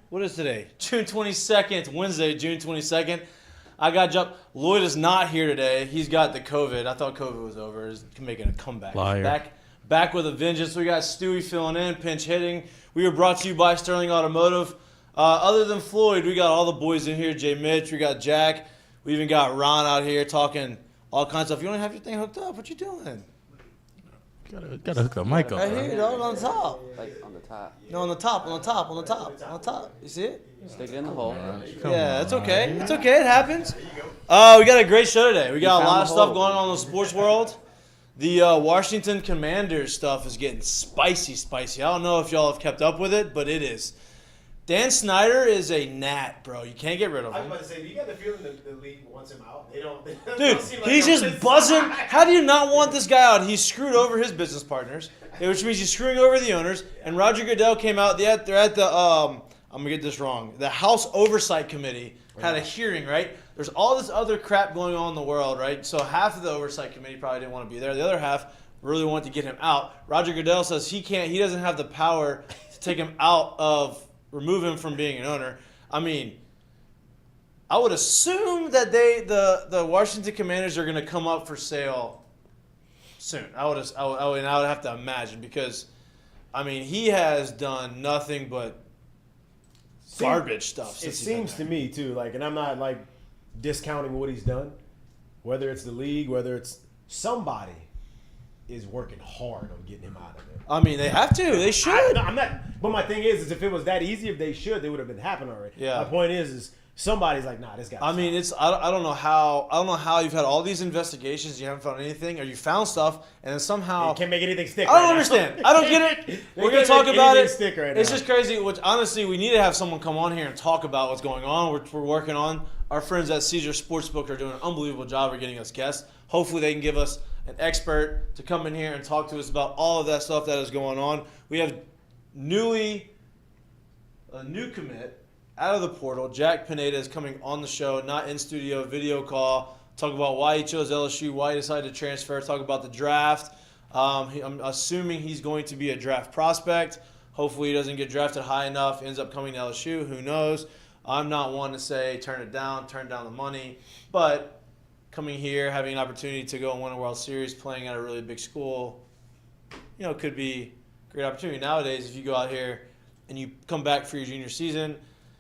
What is today? June 22nd, Wednesday, June 22nd. I got jumped. Lloyd is not here today. He's got the COVID. I thought COVID was over. He's making a comeback. Liar. Back with a vengeance. We got Stewie filling in, pinch hitting. We were brought to you by Sterling Automotive. Other than Floyd, we got all the boys in here. Jay Mitch, we got Jack. We even got Ron out here talking all kinds of stuff. You don't have your thing hooked up. What you doing? Gotta hook the mic up. Right here, dog, on top. Like on the top. No, on the top. You see it? Stick it in the hole. Yeah, it's okay. It's okay. It happens. We got a great show today. We got a lot of stuff going on in the sports world. The Washington Commanders stuff is getting spicy. I don't know if y'all have kept up with it, but it is. Dan Snyder is a gnat, bro. You can't get rid of him. I was about to say, do you get the feeling that the league wants him out? They don't. Dude, he's just buzzing. How do you not want this guy out? He's screwed over his business partners, which means he's screwing over the owners. And Roger Goodell came out. They're at the I'm gonna get this wrong. The House Oversight Committee had a hearing, right? There's all this other crap going on in the world, right? So half of the Oversight Committee probably didn't want to be there. The other half really wanted to get him out. Roger Goodell says he doesn't have the power to take him out remove him from being an owner. I mean, I would assume that the Washington Commanders are going to come up for sale soon. I would have to imagine because, I mean, he has done nothing but garbage stuff. It seems to me too, and I'm not discounting what he's done, whether it's the league, whether it's somebody is working hard on getting him out of there. I mean, they have to. They should. I'm not. But my thing is if it was that easy, if they should, they would have been happening already. Yeah. My point is somebody's like, nah, this guy. I mean, I don't know how you've had all these investigations, you haven't found anything, or you found stuff, and then somehow you can't make anything stick. I don't understand. I don't get it. We're gonna talk about it. Stick right it's now. just crazy. Which honestly, we need to have someone come on here and talk about what's going on. We're working on. Our friends at Caesar Sportsbook are doing an unbelievable job of getting us guests. Hopefully, they can give us an expert to come in here and talk to us about all of that stuff that is going on. We have a new commit out of the portal. Jack Pineda is coming on the show, not in studio, video call. Talk about why he chose LSU, why he decided to transfer. Talk about the draft. I'm assuming he's going to be a draft prospect. Hopefully, he doesn't get drafted high enough, ends up coming to LSU. Who knows? I'm not one to say turn down the money, but coming here, having an opportunity to go and win a World Series, playing at a really big school, could be a great opportunity. Nowadays, if you go out here and you come back for your junior season,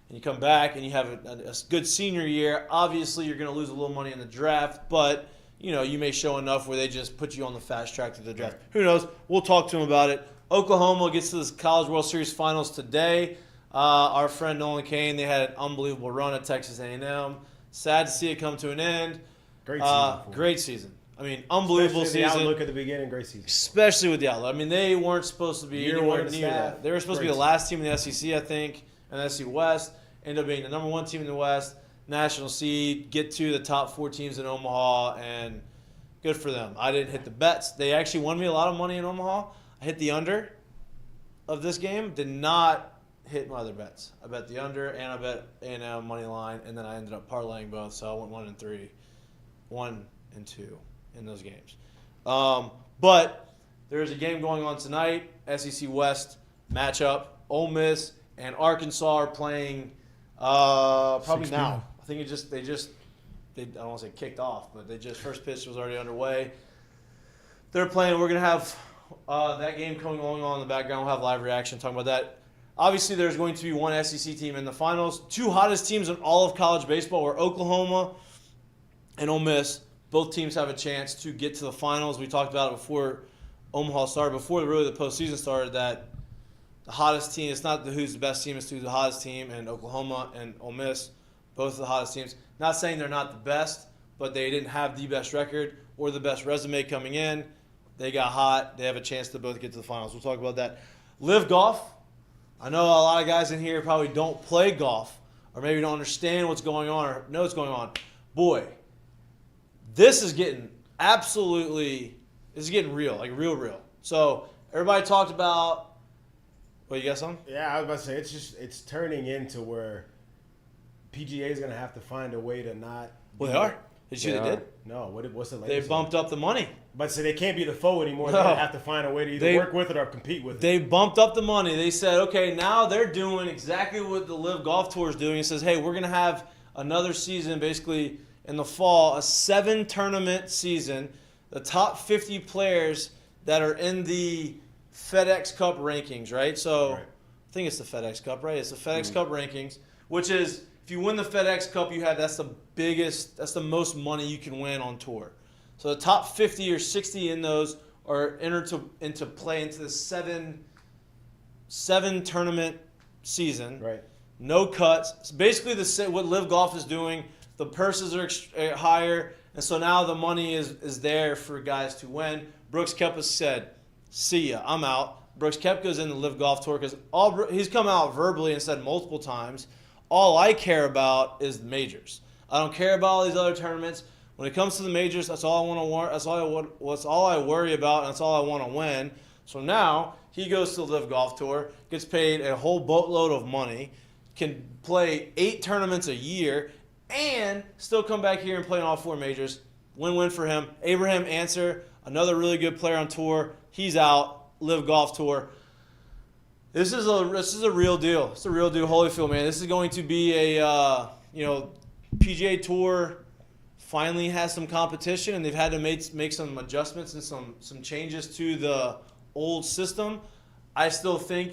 and you come back and you have a good senior year, obviously you're going to lose a little money in the draft, but you may show enough where they just put you on the fast track to the draft. Who knows? We'll talk to him about it. Oklahoma gets to the College World Series Finals today. Our friend Nolan Kane, they had an unbelievable run at Texas A&M. Sad to see it come to an end. Great season. I mean, unbelievable Especially season. the outlook at the beginning, great season. Especially with the outlook. I mean, they weren't supposed to be anywhere near staff. that. They were supposed to be the last team in the SEC, I think, and the SEC West. Ended up being the number one team in the West, national seed, get to the top 4 teams in Omaha, and good for them. I didn't hit the bets. They actually won me a lot of money in Omaha. I hit the under of this game. Did not hit my other bets. I bet the under, and I bet A&M money line, and then I ended up parlaying both, so I went 1-3. 1-2 in those games. But there's a game going on tonight, SEC West matchup. Ole Miss and Arkansas are playing probably now. I think they I don't want to say kicked off, but first pitch was already underway. They're playing. We're going to have that game going on in the background. We'll have live reaction talking about that. Obviously, there's going to be one SEC team in the finals. 2 hottest teams in all of college baseball were Oklahoma and Ole Miss. Both teams have a chance to get to the finals. We talked about it before Omaha started, before really the postseason started, that the hottest team, it's not who's the best team, it's who's the hottest team, and Oklahoma and Ole Miss, both of the hottest teams. Not saying they're not the best, but they didn't have the best record or the best resume coming in. They got hot. They have a chance to both get to the finals. We'll talk about that. Live golf. I know a lot of guys in here probably don't play golf or maybe don't understand what's going on or know what's going on. Boy, this is getting real, real. So everybody talked about, you got something? Yeah, I was about to say, it's turning into where PGA is going to have to find a way to not. Well, they are. Did you see they did? No. What's the They latest? bumped up the money. But so they can't be the foe anymore. No. They have to find a way to either work with it or compete with it. They bumped up the money. They said, okay, now they're doing exactly what the Live Golf Tour is doing. It says, hey, we're going to have another season basically in the fall, a 7-tournament season. The top 50 players that are in the FedEx Cup rankings, right? So Right. I think it's the FedEx Cup, right? It's the FedEx Cup rankings, which is if you win the FedEx Cup, that's the most money you can win on tour. So the top 50 or 60 in those are entered into play into the seven tournament season. Right. No cuts. It's basically what Live Golf is doing. The purses are higher, and so now the money is there for guys to win. Brooks Koepka said, "See ya, I'm out." Brooks Koepka's in the Live Golf Tour because he's come out verbally and said multiple times, all I care about is the majors. I don't care about all these other tournaments. When it comes to the majors, that's all I want to That's all I worry about, and that's all I want to win. So now he goes to the Live Golf Tour, gets paid a whole boatload of money, can play 8 tournaments a year, and still come back here and play in all 4 majors. Win-win for him. Abraham Answer, another really good player on tour. He's out. Live Golf Tour. This is a real deal. It's a real deal, Holyfield, man. This is going to be a PGA Tour finally has some competition, and they've had to make some adjustments and some changes to the old system. I still think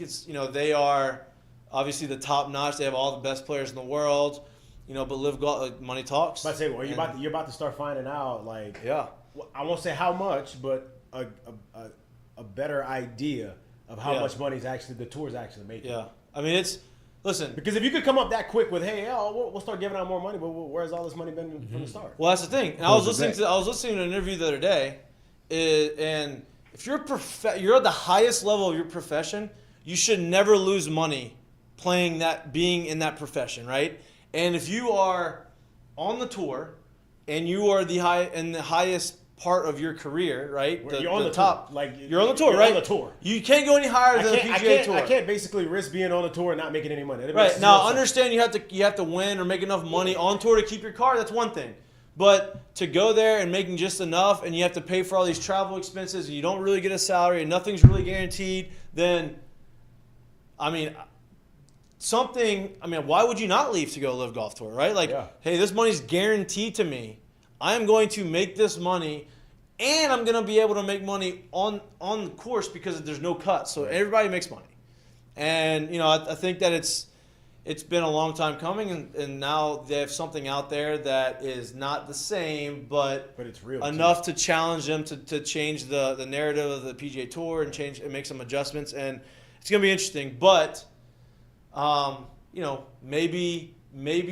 they are obviously the top notch. They have all the best players in the world. But Live Golf, money talks. But you're about to start finding out, like, yeah. I won't say how much, but a better idea of how much money the tour's actually making. Yeah, I mean listen, because if you could come up that quick with, hey, we'll start giving out more money, but where's all this money been from the start? Well, that's the thing. And I was listening to an interview the other day, and if you're at the highest level of your profession, you should never lose money being in that profession, right? And if you are on the tour and you are the highest part of your career, right? You're on the top. Like you're on the tour, right? On the tour. You can't go any higher than the PGA Tour. I can't basically risk being on the tour and not making any money. Right. Now, understand you have to win or make enough money on tour to keep your car. That's one thing. But to go there and making just enough, and you have to pay for all these travel expenses, and you don't really get a salary, and nothing's really guaranteed, then, why would you not leave to go Live Golf Tour, right? Like, hey, this money's guaranteed to me. I am going to make this money, and I'm going to be able to make money on the course because there's no cuts. So everybody makes money. And, I think that it's been a long time coming, and now they have something out there that is not the same, but it's real enough to challenge them to change the narrative of the PGA Tour and make some adjustments. And it's going to be interesting. But, maybe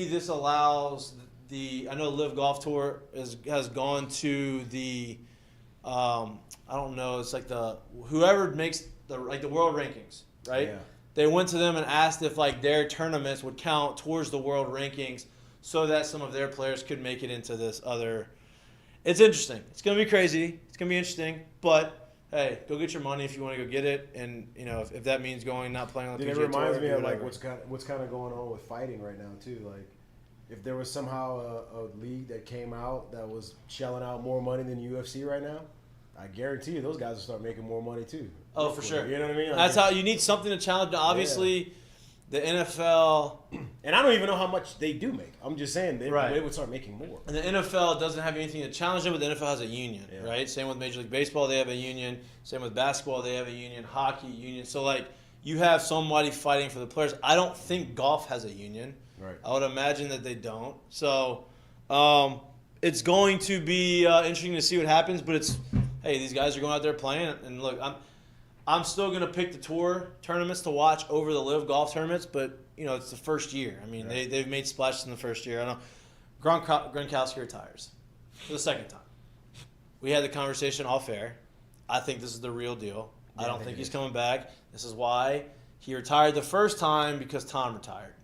this allows I know Live Golf Tour has gone to the I don't know, it's like whoever makes the world rankings, right? Yeah. They went to them and asked if their tournaments would count towards the world rankings so that some of their players could make it into this other. It's interesting. It's going to be crazy. It's going to be interesting. But, hey, go get your money if you want to go get it. And, if that means not playing on the PGA Tour. It reminds me of what's kind of going on with fighting right now, too. Like, if there was somehow a league that came out that was shelling out more money than UFC right now, I guarantee you those guys will start making more money too. Oh, for sure. You know what I mean? That's how you need something to challenge. Obviously, the NFL. And I don't even know how much they do make. I'm just saying they would start making more. And the NFL doesn't have anything to challenge them, but the NFL has a union, right? Same with Major League Baseball, they have a union. Same with basketball, they have a union. Hockey, union. So, you have somebody fighting for the players. I don't think golf has a union. Right. I would imagine that they don't. So, it's going to be interesting to see what happens. But hey, these guys are going out there playing. And look, I'm still going to pick the tour tournaments to watch over the Live Golf tournaments. But it's the first year. I mean, they've made splashes in the first year. I know Gronkowski retires for the second time. We had the conversation off air. I think this is the real deal. I don't think he's coming back. This is why he retired the first time, because Tom retired.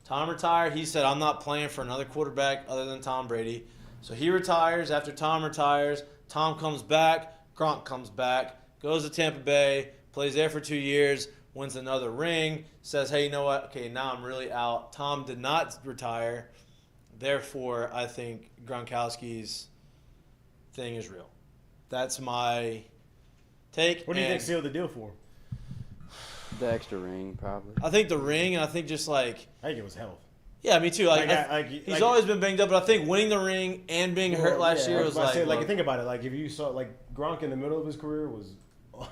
Tom retired. He said, I'm not playing for another quarterback other than Tom Brady. So he retires. After Tom retires, Tom comes back. Gronk comes back, goes to Tampa Bay, plays there for 2 years, wins another ring, says, hey, you know what? Okay, now I'm really out. Tom did not retire. Therefore, I think Gronkowski's thing is real. That's my take. What do you think sealed the deal for him? The extra ring, probably. I think the ring, and I think just like I think it was health. yeah, me too. He's always been banged up, but I think winning the ring and being hurt last year was like. Like think about it. Like if you saw Gronk in the middle of his career was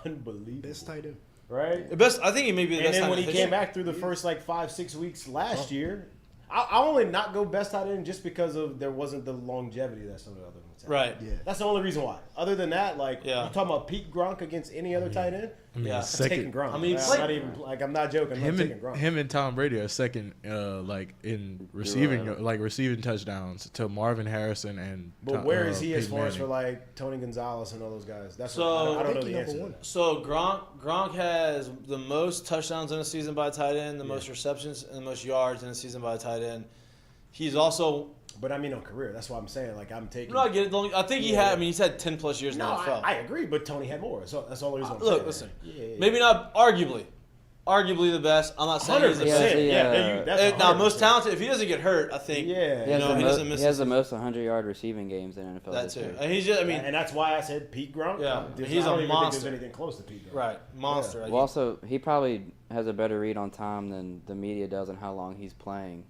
unbelievable. Best tight end. Right? The best. I think he may be the best. And then tight when end he in came history. back through the first 5-6 weeks last year, I only not go best tight end just because of there wasn't the longevity that some of the other ones had. Right. Yeah. That's the only reason why. Other than that, you talking about peak Gronk against any other tight end? I mean, Yeah. I'm second. taking Gronk. I mean, I'm not even I'm not joking. I'm taking Gronk. Him and Tom Brady are second, in receiving touchdowns to Marvin Harrison and. But where is he as Peyton far as Manning. for Tony Gonzalez and all those guys? That's So- I don't know I think the he answer. number To that. So Gronk has the most touchdowns in a season by a tight end, the most receptions, and the most yards in a season by a tight end. He's also. But I mean on career. That's why I'm saying I'm taking. No, I get it. I think he had. I mean, he's had 10+ years in No, the NFL. I agree, but Tony had more. So that's the only reason I'm Look, saying. listen. Yeah. Maybe not arguably the best. I'm not saying he's the 100%. best. Yeah, That's Now, 100%. most talented. If he doesn't get hurt, I think. Yeah. He has, he doesn't miss. he has the most 100-yard receiving games in NFL. That this too. year. And he's just. I mean, and that's why I said Pete Gronk. Yeah, He's he's I don't a even monster. think there's anything close to Pete Gronk. right, monster. Well, also, he probably has a better read on time than the media does on how long he's playing.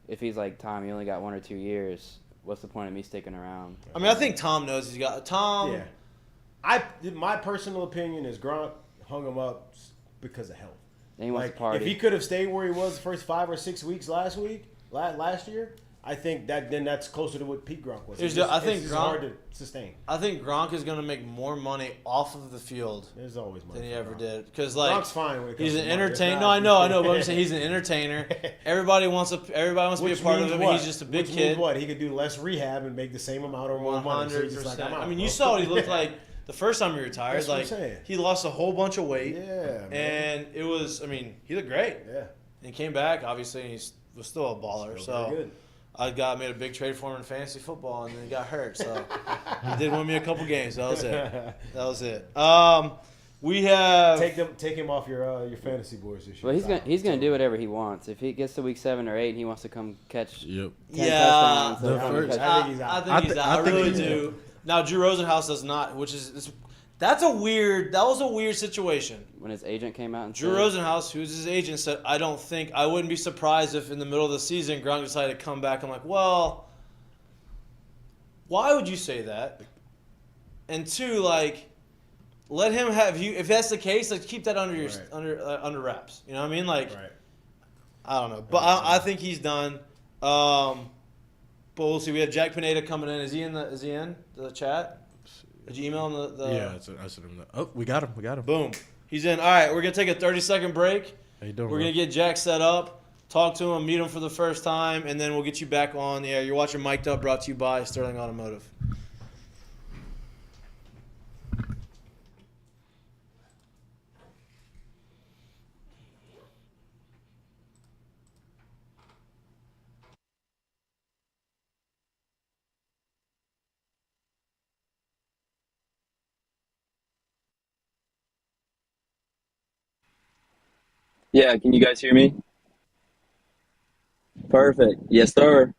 If he's like, Tom, you only got 1 or 2 years, what's the point of me sticking around? I mean, I think Tom knows he's got Tom. Yeah. My personal opinion is Gronk hung him up because of health. And he wants to party. If he could have stayed where he was the first 5 or 6 weeks last year, I think that's closer to what Pete Gronk was. I think it's Gronk- hard to sustain. I think Gronk is going to make more money off of the field There's always money than he for ever Gronk. did. Because Gronk's fine when it comes he's to an money. entertainer. It's No, not- I know, but I'm saying he's an entertainer. Everybody wants to be a part of it. But he's just a big Which kid. means what? He could do less rehab and make the same amount or more money. So he's just like, 100%. I'm out, I mean, bro. you saw what he looked like the first time he retired. That's what I'm saying. He lost a whole bunch of weight. Yeah, man. And it was. I mean, he looked great. Yeah. And he came back, obviously, and he was still a baller. Still very good. I made a big trade for him in fantasy football, and then he got hurt. So he did win me a couple games. That was it. We have Take him off your fantasy boards this year. Well, he's gonna do whatever he wants. If he gets to week 7 or 8 and he wants to come catch 10 Yeah. touchdowns, The then come first- catch- I think he's out. I think he's out. I really he's do. Now Drew Rosenhaus does not, which is that was a weird situation. when his agent came out and Drew said, Rosenhaus, who's his agent, said, I wouldn't be surprised if in the middle of the season Gronk decided to come back. I'm like, well, why would you say that? And two, let him have you. If that's the case, keep that under your under wraps. You know what I mean? Right. I don't know, but I think he's done. But we'll see. We have Jack Pineda coming in. Is he in the chat? Did you email him Yeah, I said him. Oh, we got him. Boom. He's in. All right, we're going to take a 30-second break. How you doing, We're bro? going to get Jack set up, talk to him, meet him for the first time, and then we'll get you back on the air. You're watching Mik'd Up, brought to you by Sterling Automotive. Yeah, can you guys hear me? Perfect. Yes, sir.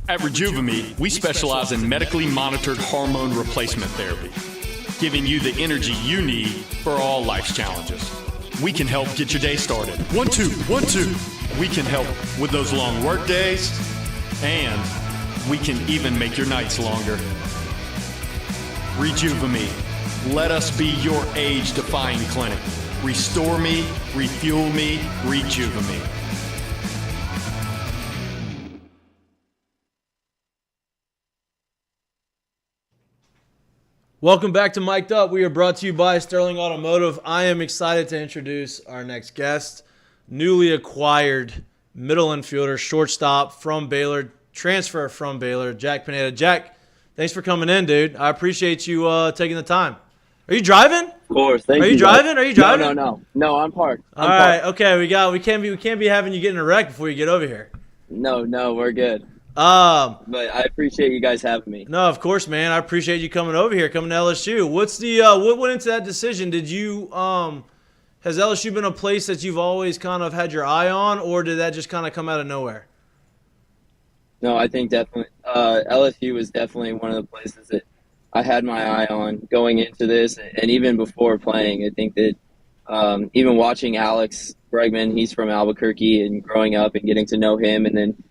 At Rejuvame, we specialize in medically monitored hormone replacement therapy, giving you the energy you need for all life's challenges. We can help get your day started. 1, 2, 1, 2. We can help with those long work days, and we can even make your nights longer. Rejuvame. Let us be your age-defying clinic. Restore me, refuel me, Rejuvame. Welcome back to Mik'd Up. We are brought to you by Sterling Automotive. I am excited to introduce our next guest, newly acquired middle infielder, shortstop from Baylor, transfer from Baylor, Jack Pineda. Jack, thanks for coming in, dude. I appreciate you taking the time. Are you driving? Of course. Thank you. Are you driving? Are you driving? No, I'm parked. All right, okay. We can't be having you get in a wreck before you get over here. No, we're good. But I appreciate you guys having me. No, of course, man. I appreciate you coming over here, coming to LSU. What's the what went into that decision? Did you has LSU been a place that you've always kind of had your eye on, or did that just kind of come out of nowhere? No, I think definitely LSU was definitely one of the places that I had my eye on going into this, and even before playing. I think that even watching Alex Bregman, he's from Albuquerque, and growing up and getting to know him, and then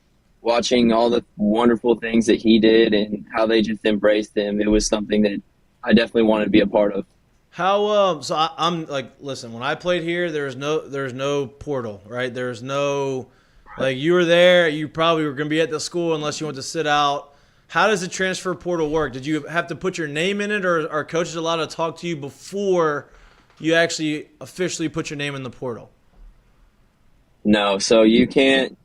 watching all the wonderful things that he did and how they just embraced him, it was something that I definitely wanted to be a part of. How I'm like, listen, when I played here, there's no portal, right? There's no like, you were there, you probably were going to be at the school unless you went to sit out. How does the transfer portal work? Did you have to put your name in it, or are coaches allowed to talk to you before you actually officially put your name in the portal? No, so you can't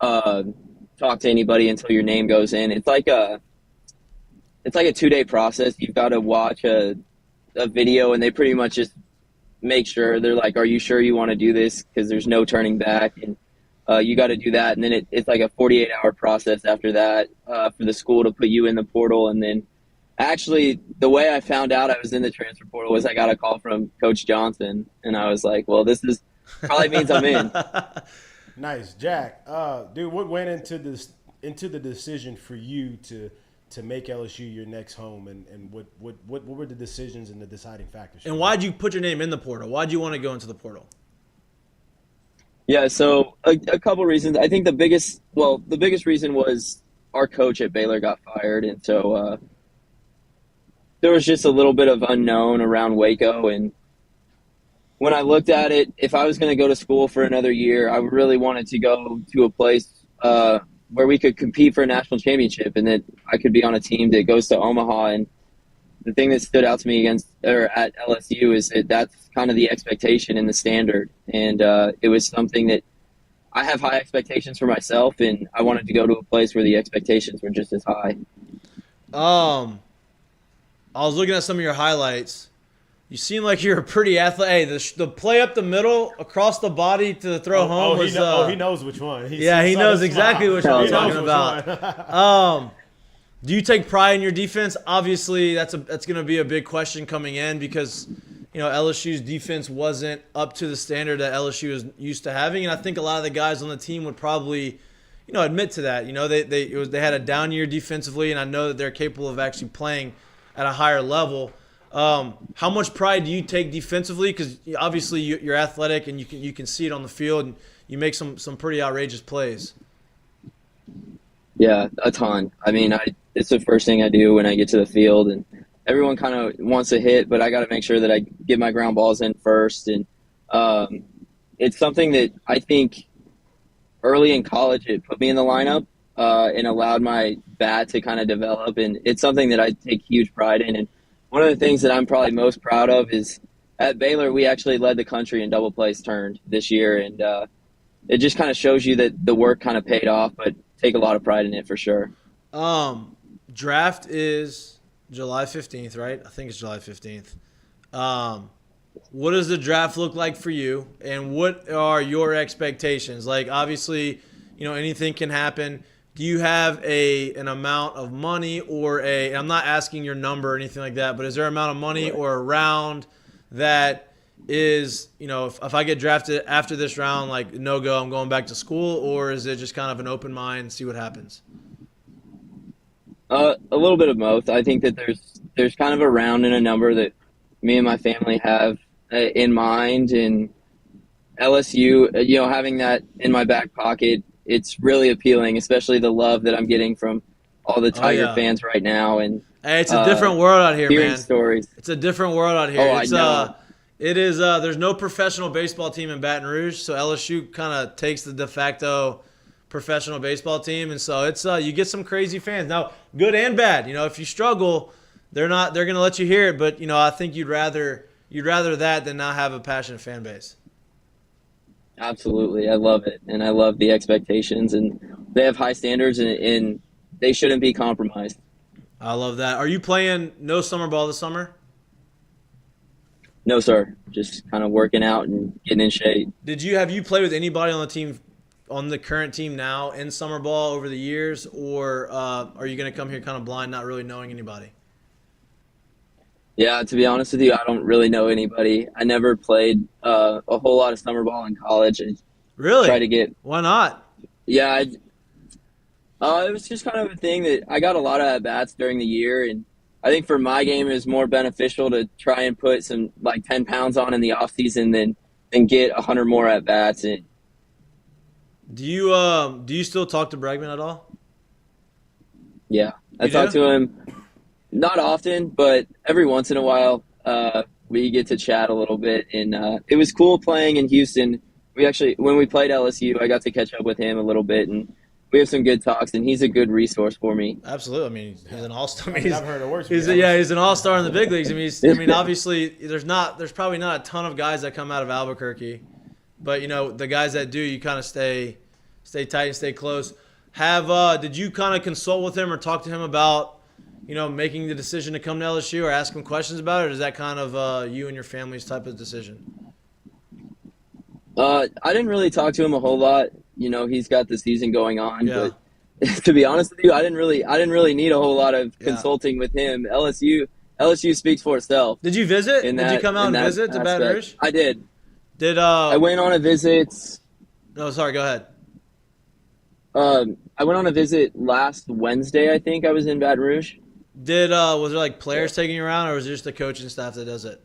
talk to anybody until your name goes in. It's like a 2-day process. You've got to watch a video, and they pretty much just make sure. They're like, are you sure you want to do this? Because there's no turning back. And you got to do that. And then it's like a 48-hour process after that for the school to put you in the portal. And then actually the way I found out I was in the transfer portal was I got a call from Coach Johnson. And I was like, well, this is probably means I'm in. Nice, Jack. Dude, what went into the decision for you to make LSU your next home, and what were the decisions and the deciding factors? And why'd you put your name in the portal? Why'd you want to go into the portal? Yeah, so a couple reasons. I think the biggest reason was our coach at Baylor got fired, and so there was just a little bit of unknown around Waco. And when I looked at it, if I was going to go to school for another year, I really wanted to go to a place where we could compete for a national championship, and that I could be on a team that goes to Omaha. And the thing that stood out to me at LSU is that that's kind of the expectation and the standard. And it was something that I have high expectations for myself, and I wanted to go to a place where the expectations were just as high. I was looking at some of your highlights. You seem like you're a pretty athletic. Hey, the play up the middle, across the body to the throw home was. He knows which one. He knows exactly which one I'm talking about. Do you take pride in your defense? Obviously, that's going to be a big question coming in, because LSU's defense wasn't up to the standard that LSU is used to having, and I think a lot of the guys on the team would probably, admit to that. They had a down year defensively, and I know that they're capable of actually playing at a higher level. How much pride do you take defensively? Because obviously you're athletic, and you can see it on the field, and you make some pretty outrageous plays. Yeah, a ton. I mean, it's the first thing I do when I get to the field, and everyone kind of wants to hit, but I got to make sure that I get my ground balls in first. And it's something that I think early in college it put me in the lineup and allowed my bat to kind of develop, and it's something that I take huge pride in. And one of the things that I'm probably most proud of is at Baylor, we actually led the country in double plays turned this year, and it just kind of shows you that the work kind of paid off, but take a lot of pride in it for sure. Draft is July 15th, right? I think it's July 15th. What does the draft look like for you, and what are your expectations? Like, obviously, anything can happen. Do you have an amount of money or I'm not asking your number or anything like that, but is there an amount of money or a round that is, if I get drafted after this round, like, no go, I'm going back to school, or is it just kind of an open mind, see what happens? A little bit of both. I think that there's kind of a round and a number that me and my family have in mind, and LSU, having that in my back pocket, it's really appealing, especially the love that I'm getting from all the Tiger fans right now. And hey, it's a different world out here, hearing man. Stories. It's a different world out here. I know. It is. There's no professional baseball team in Baton Rouge, so LSU kind of takes the de facto professional baseball team, and so it's you get some crazy fans now, good and bad. If you struggle, they're going to let you hear it, but I think you'd rather that than not have a passionate fan base. Absolutely. I love it. And I love the expectations, and they have high standards, and they shouldn't be compromised. I love that. Are you playing no summer ball this summer? No, sir. Just kind of working out and getting in shape. Have you played with anybody on the team, on the current team now in summer ball over the years, or are you going to come here kind of blind, not really knowing anybody? Yeah, to be honest with you, I don't really know anybody. I never played a whole lot of summer ball in college. Really? Try to get. Why not? Yeah, it was just kind of a thing that I got a lot of at-bats during the year, and I think for my game it was more beneficial to try and put some 10 pounds on in the off season than get 100 more at-bats. And do you still talk to Bregman at all? yeah, I You talk do? to him not often, but every once in a while we get to chat a little bit. And it was cool playing in Houston. When we played LSU, I got to catch up with him a little bit, and we have some good talks, and he's a good resource for me. Absolutely. I mean, he's an all-star. I've heard it worse. He's an all-star in the big leagues. I mean, obviously, there's probably not a ton of guys that come out of Albuquerque, but the guys that do, you kind of stay tight and stay close. Did you kind of consult with him or talk to him about making the decision to come to LSU, or ask him questions about it, or is that kind of you and your family's type of decision? I didn't really talk to him a whole lot. He's got the season going on, Yeah. but to be honest with you, I didn't really need a whole lot of consulting with him. LSU speaks for itself. Did you visit? Did you come out and visit to Baton aspect. Rouge? I did. I I went on a visit. No, sorry. Go ahead. I went on a visit last Wednesday. I think I was in Baton Rouge. Was there players taking you around, or was it just the coaching staff that does it?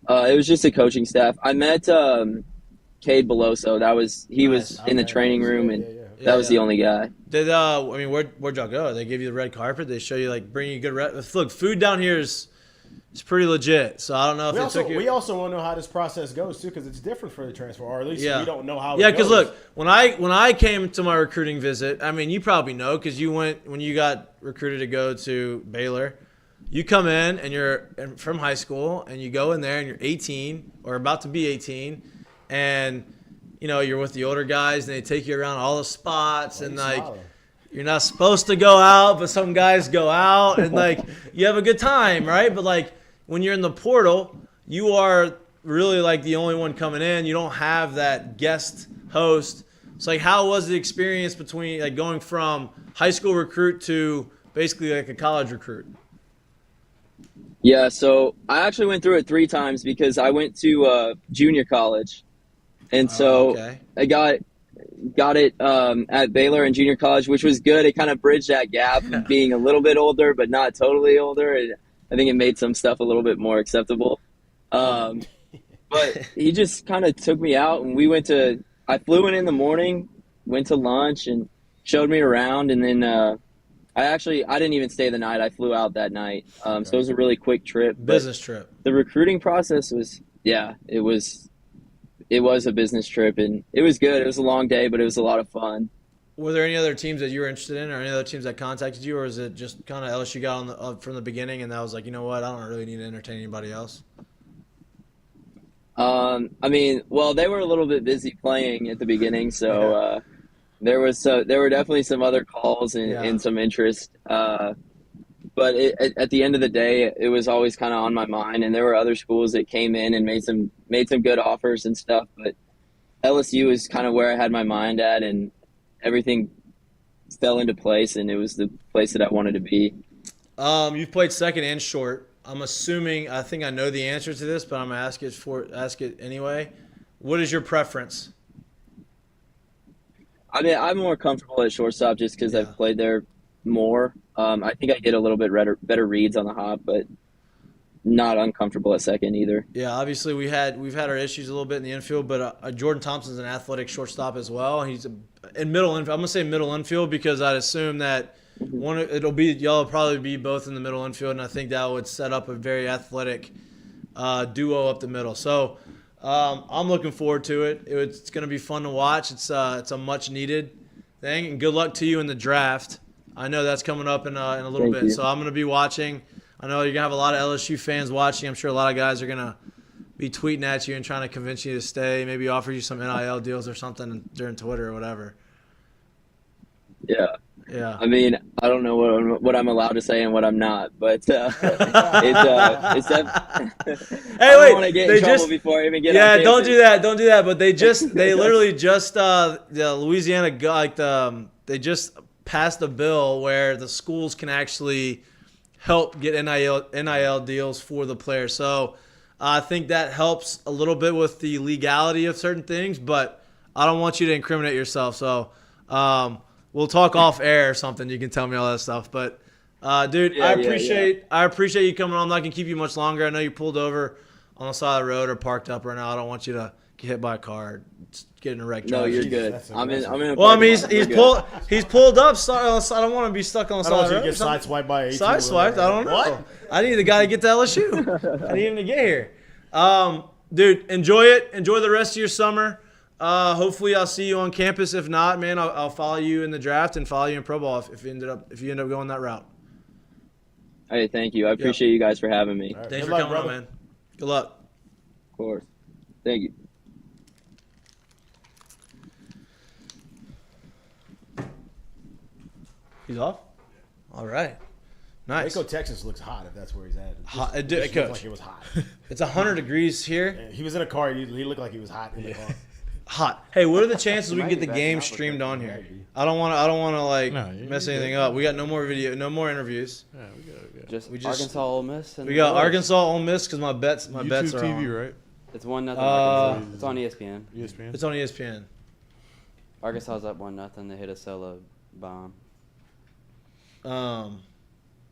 It was just the coaching staff. I met Cade Beloso. He was in the training room, and that was the only guy. Where'd y'all go? They give you the red carpet. They show you bring you good. Look, food down here is pretty legit. So I don't know if we also want to know how this process goes too, because it's different for the transfer, or at least we don't know how. Yeah, because look, when I came to my recruiting visit, I mean, you probably know because you went when you got recruited to go to Baylor. You come in and you're from high school, and you go in there and you're 18 or about to be 18, and you're with the older guys, and they take you around all the spots, and you're not supposed to go out, but some guys go out, and you have a good time, right? But when you're in the portal, you are really the only one coming in. You don't have that guest host. It's how was the experience between going from high school recruit to basically a college recruit? Yeah, so I actually went through it 3 times because I went to junior college, and so I got it at Baylor in junior college, which was good. It kind of bridged that gap of being a little bit older but not totally older. I think it made some stuff a little bit more acceptable. But he just kind of took me out, and I flew in the morning, went to lunch, and showed me around, and then I didn't even stay the night. I flew out that night. So it was a really quick trip. Business trip. The recruiting process was, it was a business trip, and it was good. It was a long day, but it was a lot of fun. Were there any other teams that you were interested in, or any other teams that contacted you, or is it just kind of LSU got on from the beginning, and that was you know what, I don't really need to entertain anybody else? They were a little bit busy playing at the beginning, so there were definitely some other calls and some interest. But at the end of the day, it was always kind of on my mind, and there were other schools that came in and made some good offers and stuff. But LSU is kind of where I had my mind at, and everything fell into place, and it was the place that I wanted to be. You've played second and short. I'm assuming, I think I know the answer to this, but I'm gonna ask it anyway. What is your preference? I'm more comfortable at shortstop just because I've played there more. I think I get a little bit better reads on the hop, but not uncomfortable at second either. Yeah, obviously we've had our issues a little bit in the infield, but Jordan Thompson's an athletic shortstop as well. He's in middle infield. I'm gonna say middle infield because I'd assume that y'all will probably be both in the middle infield, and I think that would set up a very athletic duo up the middle. So I'm looking forward to it. It's going to be fun to watch. It's a much needed thing, and good luck to you in the draft. I know that's coming up in a little Thank bit. you. So I'm going to be watching. I know you're going to have a lot of LSU fans watching. I'm sure a lot of guys are going to be tweeting at you and trying to convince you to stay, maybe offer you some NIL deals or something during Twitter or whatever. Yeah. Yeah. I mean, I don't know what I'm allowed to say and what I'm not, but it's Hey, I wait. don't want to get in trouble before I even get on Yeah, don't campus. do that. Don't do that. But they literally just the Louisiana they just passed a bill where the schools can actually help get NIL deals for the players. So I think that helps a little bit with the legality of certain things, but I don't want you to incriminate yourself. So we'll talk off air or something. You can tell me all that stuff. But dude, I appreciate you coming on. I'm not gonna keep you much longer. I know you pulled over on the side of the road or parked up right now. I don't want you to get hit by a car, get in a wreck. No, you're good. That's I'm in. Well, I mean, he's pulled. pulled up. So I don't want to be stuck on the I side don't of want the you road. to get sideswiped by 18. Sideswiped? I don't know. What? I need the guy to get to LSU. I need him to get here. Dude, enjoy it. Enjoy the rest of your summer. Hopefully, I'll see you on campus. If not, man, I'll follow you in the draft and follow you in pro ball if you end up going that route. Hey, thank you. I appreciate you guys for having me. All right. Thanks Good for luck, coming on, brother. man. Good luck. Of course. Thank you. He's off. All right. Nice. Waco, Texas looks hot if that's where he's at. Hot. It Coach. looked like it was hot. It's 100 degrees here. He was in a car. He looked like he was hot in the car. Hot. Hey, what are the chances we Might get be the back game in Africa. streamed on here? Might be. I don't want to like No, you're mess good. anything up. We got no more video, no more interviews. Yeah, we got Just, We just- Arkansas, Ole Miss. And We got the West. Arkansas, Ole Miss because my bets YouTube are TV, on. right? It's 1-0 Uh, Arkansas. It's on ESPN. ESPN. It's on ESPN. Arkansas's up 1-0. They hit a solo bomb.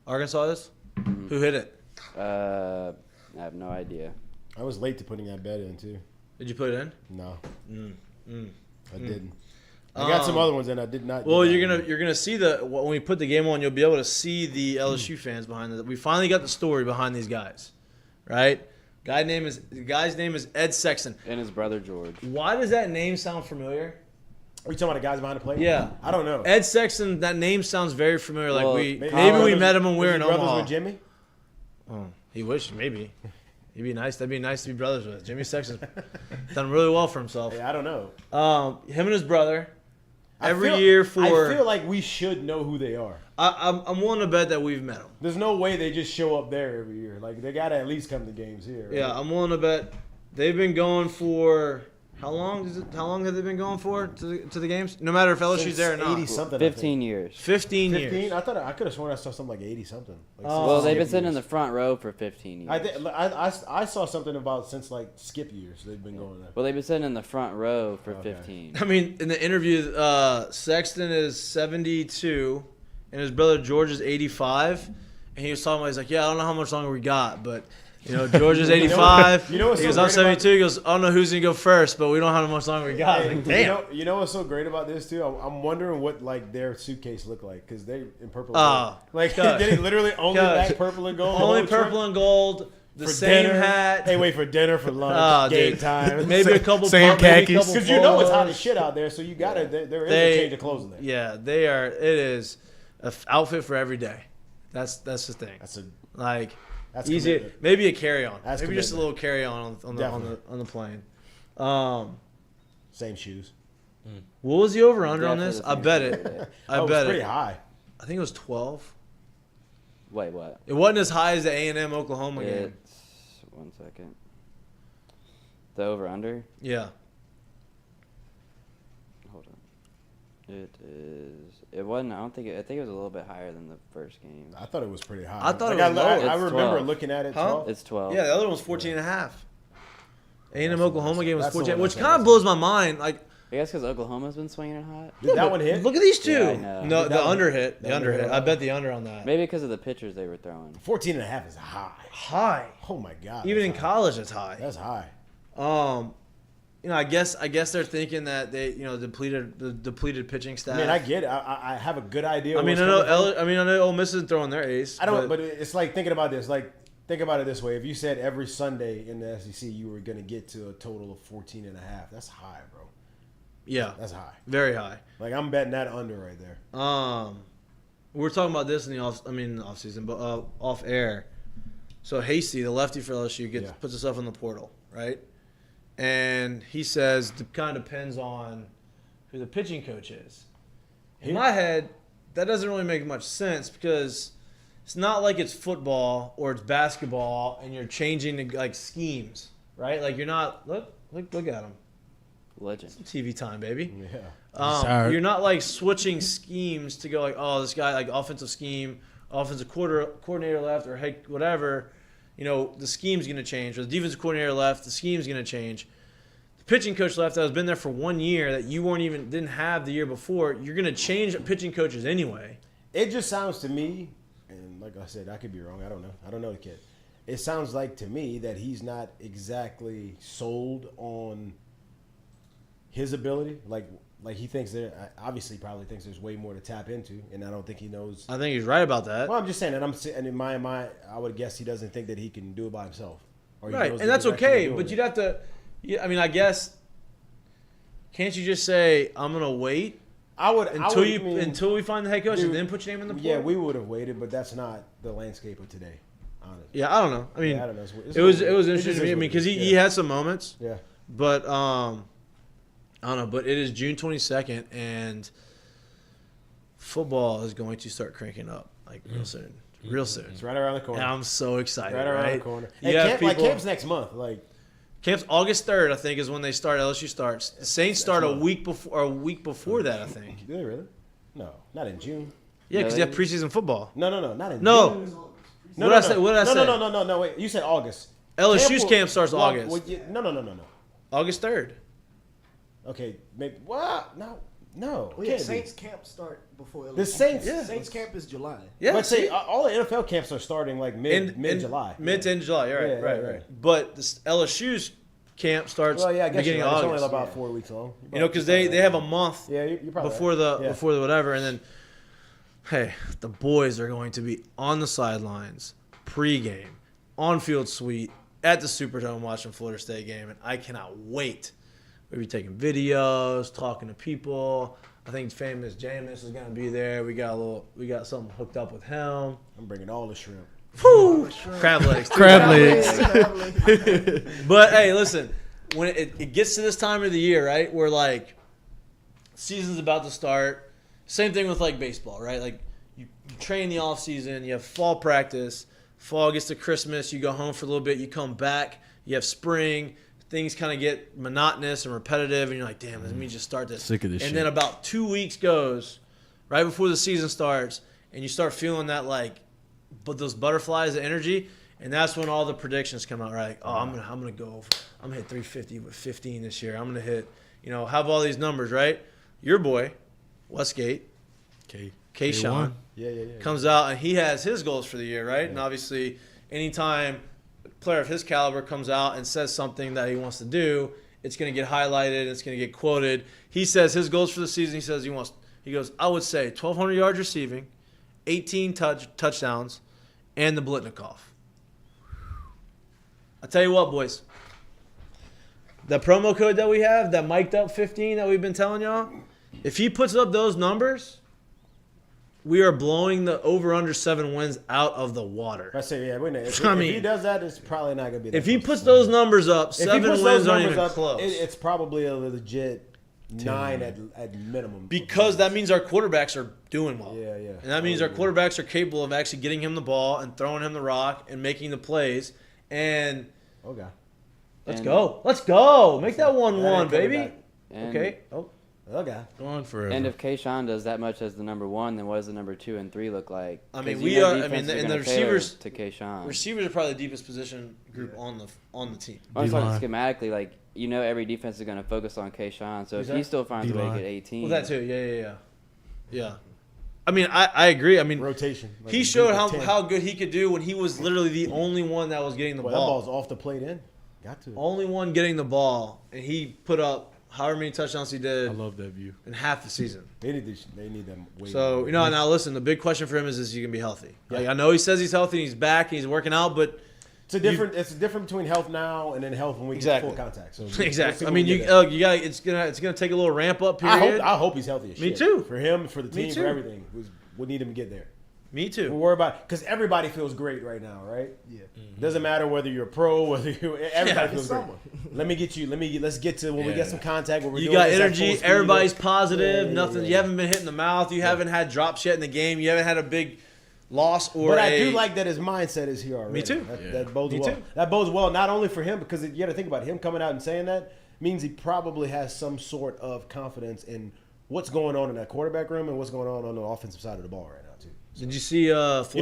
Arkansas is. Who hit it? I have no idea. I was late to putting that bet in too. Did you put it in? No, Mm. I didn't. I got some other ones and I did not. Well, do that you're one. gonna see when we put the game on, you'll be able to see the LSU fans behind it. We finally got the story behind these guys, right? The guy's name is Ed Sexton. And his brother George. Why does that name sound familiar? Are you talking about the guys behind the plate? Yeah. I don't know. Ed Sexton. That name sounds very familiar. Like Well, maybe brothers- we met him when we were Was in he brothers Omaha. with Jimmy? Oh, he wished maybe. He'd be nice. That'd be nice to be brothers with. Jimmy Sexton's done really well for himself. Yeah, I don't know. Him and his brother. I Every feel- year I for. feel like we should know who they are. I'm willing to bet that we've met them. There's no way they just show up there every year. Like they gotta at least come to games here. Right? Yeah, I'm willing to bet they've been going for how long? How long have they been going for to the games? No matter if LSU's Since there or not. 80 something. 15 years. 15 15. years. I thought I could have sworn I saw something like 80 something. Like Oh. Well, since they've been Skip sitting in years. the front row for 15 years. I saw something about since like Skip years they've been going there. Well, they've been sitting in the front row for Okay. 15. I mean, in the interview, Sexton is 72, and his brother George is 85. And he was talking about, he's like, yeah, I don't know how much longer we got, but George is 85. You know what's he so goes, I'm great about- 72. He goes, I don't know who's gonna go first, but we don't know how much longer we got. I was like, damn. You know what's so great about this too? I'm wondering what like their suitcase looked like because they in purple. Oh, and gold. Like Coach. did it literally only Coach. black, purple, and gold? the Only whole trip? purple and gold. The For same dinner. hat. They wait for dinner, for lunch, Oh, game dude. time. Maybe a couple. Same maybe a khakis. couple Because you know it's hot polos. as shit out there, so you gotta. There is They- a change of clothes in there. Yeah, they are. It is an outfit for every day. That's the thing. That's a Like that's easy. commitment. Maybe a carry on. That's Maybe just a commitment. little carry on Definitely. on the plane. Same shoes. What was the over under on Definitely this? the I same bet shit, it. yeah. I Oh, it bet was pretty it. high. I think it was 12. Wait, what? It wasn't as high as the A&M Oklahoma game. It's 1 second. The over under. Yeah. Hold on. It is. It wasn't. I don't think. I think it was a little bit higher than the first game. I thought it was pretty high. I thought it Like, was lower. I It's remember 12. looking at it. Huh? 12. It's 12. Yeah, the other one was 14 and a half. A&M Oklahoma game was that's the 14, one which that's kind of blows my mind. Like, I guess because Oklahoma's been swinging it hot. Did that one hit? look at these two. Yeah, I know. No, Did the that one- under hit. The the under under hit. hit? I bet the under on that. Maybe because of the pitchers they were throwing. 14 and a half is high. High. Oh my god. Even in that's high. college, it's high. That's high. I guess they're thinking that they, depleted pitching staff. I mean, I get it. I have a good idea. I mean, I know. I know. Ole Miss isn't throwing their ace. I don't. But it's like thinking about this. Like think about it this way: if you said every Sunday in the SEC you were going to get to a total of 14 and a half, that's high, bro. yeah, That's high. very high. Like I'm betting that under right there. We were talking about this in the off season, but off air. So Hasty, the lefty for LSU, puts himself in the portal, right? And he says it kind of depends on who the pitching coach is. In my head, that doesn't really make much sense because it's not like it's football or it's basketball and you're changing like schemes, right? Like you're not look at him. Legend. TV time, baby. Yeah. You're not like switching schemes to go like, oh, this guy like offensive scheme, offensive coordinator left, or hey, whatever. You know, the scheme's gonna change. Or the defensive coordinator left, the scheme's gonna change. The pitching coach left that has been there for 1 year that you didn't have the year before. You're gonna change pitching coaches anyway. It just sounds to me, and like I said, I could be wrong. I don't know. I don't know the kid. It sounds like to me that he's not exactly sold on his ability. Like he thinks obviously probably thinks there's way more to tap into, and I don't think he knows. I think he's right about that. Well, I'm just saying, and in my mind, I would guess he doesn't think that he can do it by himself. Or he Right, knows and the that's direction okay. of doing But it. you'd have to. I mean, I guess. Can't you just say I'm gonna wait until we find the head coach and then put your name in the portal? Yeah, we would have waited, but that's not the landscape of today. Honestly. Yeah, I don't know. I mean, I don't know. it was interesting to me. I mean, because he had some moments. Yeah. But I don't know. But it is June 22nd, and football is going to start cranking up like real soon. Real soon. It's right around the corner. And I'm so excited. Right around right? the corner. You have Camp's next month. Like camp's August 3rd, I think, is when they start. LSU starts. The Saints start a week before that, I think. Do they really? No, not in June. Yeah, because you have preseason football. No, not in June. No. No, What did I say? What did I say? No. Wait, you said August. LSU's camp starts August. No. August 3rd. Okay, maybe. What? No. Well, yeah, Saints camp start before LSU. The Saints. Yeah. Saints camp is July. Yeah. Let's say all the NFL camps are starting like mid July. Mid to end of July. You're right. Yeah, Right. But this LSU's camp starts Well, yeah, I guess beginning you're right. of It's August. only about 4 weeks long. You know, because they have a month Yeah, you're probably before right. before the whatever, and then hey, the boys are going to be on the sidelines, pregame, on-field suite, at the Superdome watching Florida State game, and I cannot wait. We'll be taking videos, talking to people. I think famous Jameis is going to be there. We got something hooked up with him. I'm bringing all the shrimp. Woo! Crab legs. Crab legs. But hey, listen, when it gets to this time of the year, right, where like season's about to start, same thing with like baseball, right? Like you train the off season, you have fall practice, fall gets to Christmas, you go home for a little bit, you come back, you have spring, things kind of get monotonous and repetitive, and you're like, damn, let me just start this. Sick of this shit. And then about 2 weeks goes, right before the season starts, and you start feeling that like, but those butterflies of energy, and that's when all the predictions come out, right? Like, oh, I'm gonna hit 350 with 15 this year. I'm gonna hit, have all these numbers, right? Your boy, Westgate, K-Sean, Yeah. comes out and he has his goals for the year, right? And obviously, anytime a player of his caliber comes out and says something that he wants to do, it's going to get highlighted, it's going to get quoted. He says his goals for the season, he goes, I would say 1,200 yards receiving, 18 touchdowns, and the Blitnikoff. I tell you what, boys. That promo code that we have, that Mik'dUp 15 that we've been telling y'all, if he puts up those numbers, we are blowing the over-under 7 wins out of the water. I say, yeah, wait a minute. If I he mean, does that, it's probably not going to be that If he close. puts those numbers up, If he 7 puts wins those aren't numbers even up, close. it's probably a legit 9 at minimum. Because that means our quarterbacks are doing well. Yeah. And that means our quarterbacks are capable of actually getting him the ball and throwing him the rock and making the plays. And Okay. let's go. Let's go. Make that 1-1, ain't coming baby. back. And, Okay. Oh. Okay. Going forever. And if Kayshawn does that much as the number 1, then what does the number 2 and 3 look like? I mean, 'Cause we you know are. I mean, defenses are and the gonna tailor receivers. to Kayshawn. Receivers are probably the deepest position group on the team. I'm D-line. talking schematically, like every defense is going to focus on Kayshawn. So Who's if he that? still finds a way to D-line. get 18, Well, that too. Yeah. I mean, I agree. I mean, Rotation. Like he a showed group of 10. how good he could do when he was literally the only one that was getting the Well, that ball. ball's off the plate in. Got to. Only one getting the ball, and he put up however many touchdowns he I did love that view. in half the season. They need them way So, more. now listen, the big question for him is he going to be healthy? Like, I know he says he's healthy, he's back, he's working out, but It's a different between health now and then health when we Exactly. get full contact. So exactly. I we'll mean, see you when we get got it's gonna take a little ramp up there. period. I hope he's healthy as Me shit. too. For him, for the Me team, too. for everything. we need him to get there. Me too. We'll worry about because everybody feels great right now, right? Yeah. Doesn't matter whether you're a pro, whether you everybody feels great. summer. Let's get to when we get some contact. Where we're You doing got this at energy. full speed. Everybody's positive. Nothing. yeah. You haven't been hit in the mouth. You haven't had drops yet in the game. You haven't had a big loss or. But I do like that his mindset is here already. Me too. That bodes Me well. too. That bodes well not only for him because you got to think about it, him coming out and saying that means he probably has some sort of confidence in what's going on in that quarterback room and what's going on the offensive side of the ball right now too. Did you see? You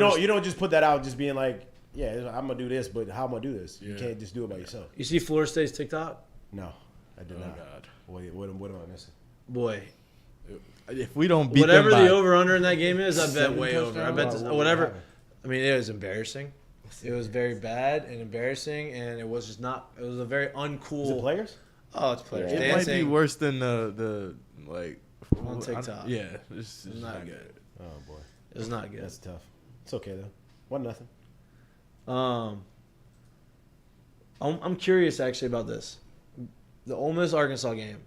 don't just put that out just being like, yeah, I'm gonna do this, but how am I gonna do this? You Yeah. can't just do it by yourself. You see Florida State's TikTok? No, I did not. God. What am I missing? Boy, If we don't beat whatever them by the over under in that game is, I bet 7 way over. I bet touchdowns? whatever. What I mean, it was embarrassing. It was very bad and embarrassing, and it was just not. It was a very uncool. Is it players? Oh, it's players Yeah. It might be dancing. worse than the like On TikTok. Yeah, it's Not good. Oh boy, It was not good. that's tough. It's okay though. 1-0. I'm curious actually about this. The Ole Miss Arkansas game.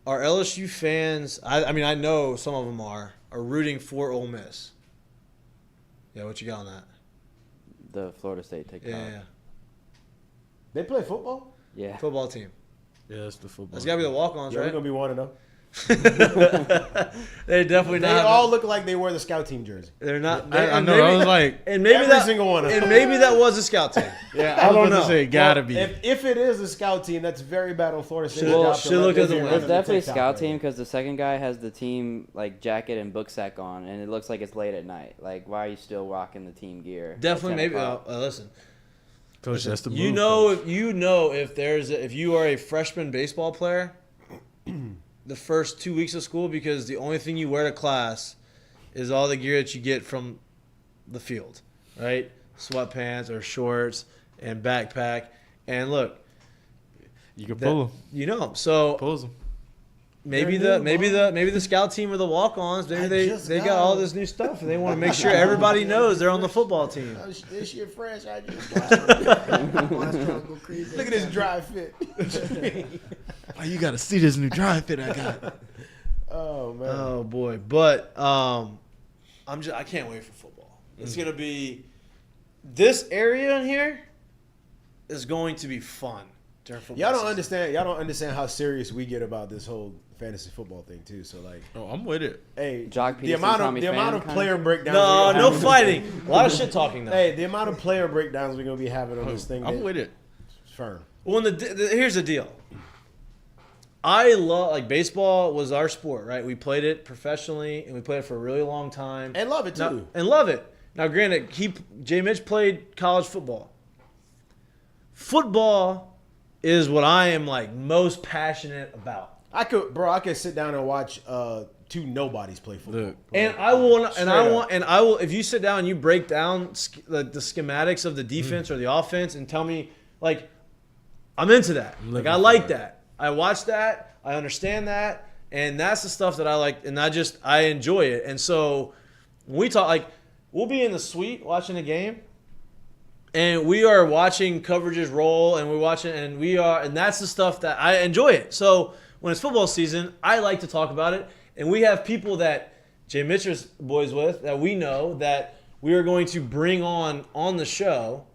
Are LSU fans? I mean, I know some of them are rooting for Ole Miss. Yeah, what you got on that? The Florida State TikTok. Yeah. They play football. Yeah. Football team. Yeah, it's the football. That's got to be the walk-ons, Yeah, we're right? gonna be 1-0. They definitely They not. all look like they wear the scout team jersey. They're not. I and know. maybe- I was like, and maybe Every that single one of them. and maybe that was a scout team. yeah, I don't was about know. to say, gotta Well, be. If it is a scout team, that's very bad on Florida State. Should look at the win. It's definitely a scout team because the second guy has the team like jacket and book sack on, and it looks like it's late at night. Like, why are you still rocking the team gear? at Definitely, 10 maybe. o'clock? Listen, Coach, that's the move. you know, if you are a freshman baseball player, the first 2 weeks of school, because the only thing you wear to class is all the gear that you get from the field, right? Sweatpants or shorts and backpack. And look, you can pull them. you know, so Pulls them. maybe They're maybe the scout team or the walk-ons, maybe they got all this new stuff and they want to make sure everybody knows they're on the football team. This year fresh. I just Go crazy. look at this dry fit. Oh, you gotta see this new dry fit I got. Oh man. Oh boy, but I can't wait for football. It's gonna be this area in here is going to be fun during football. Y'all don't season. understand. Y'all don't understand how serious we get about this whole fantasy football thing too. So like, Oh, I'm with it. hey, Jock the Peterson, amount Tommy of Pham player kinda? breakdowns. No, we're gonna no have- fighting. A lot of shit talking now. Hey, the amount of player breakdowns we're gonna be having on this thing. I'm with it. Firm. Well, here's the deal. I love baseball was our sport, right? We played it professionally and we played it for a really long time And love it too. Now, and love it. Now, granted, Jay Mitch played college football. Football is what I am most passionate about. I could sit down and watch two nobodies play football. Look, And I will, Straight up. If you sit down and you break down the schematics of the defense or the offense and tell me, I'm into that. living I for like it. that. I watch that. I understand that. And that's the stuff that I like. And I enjoy it. And so when we talk, we'll be in the suite watching a game. And we are watching coverages roll, and we're watching, and that's the stuff that I enjoy it. So when it's football season, I like to talk about it, and we have people that Jay Mitchell's boys with that we know that we are going to bring on the show,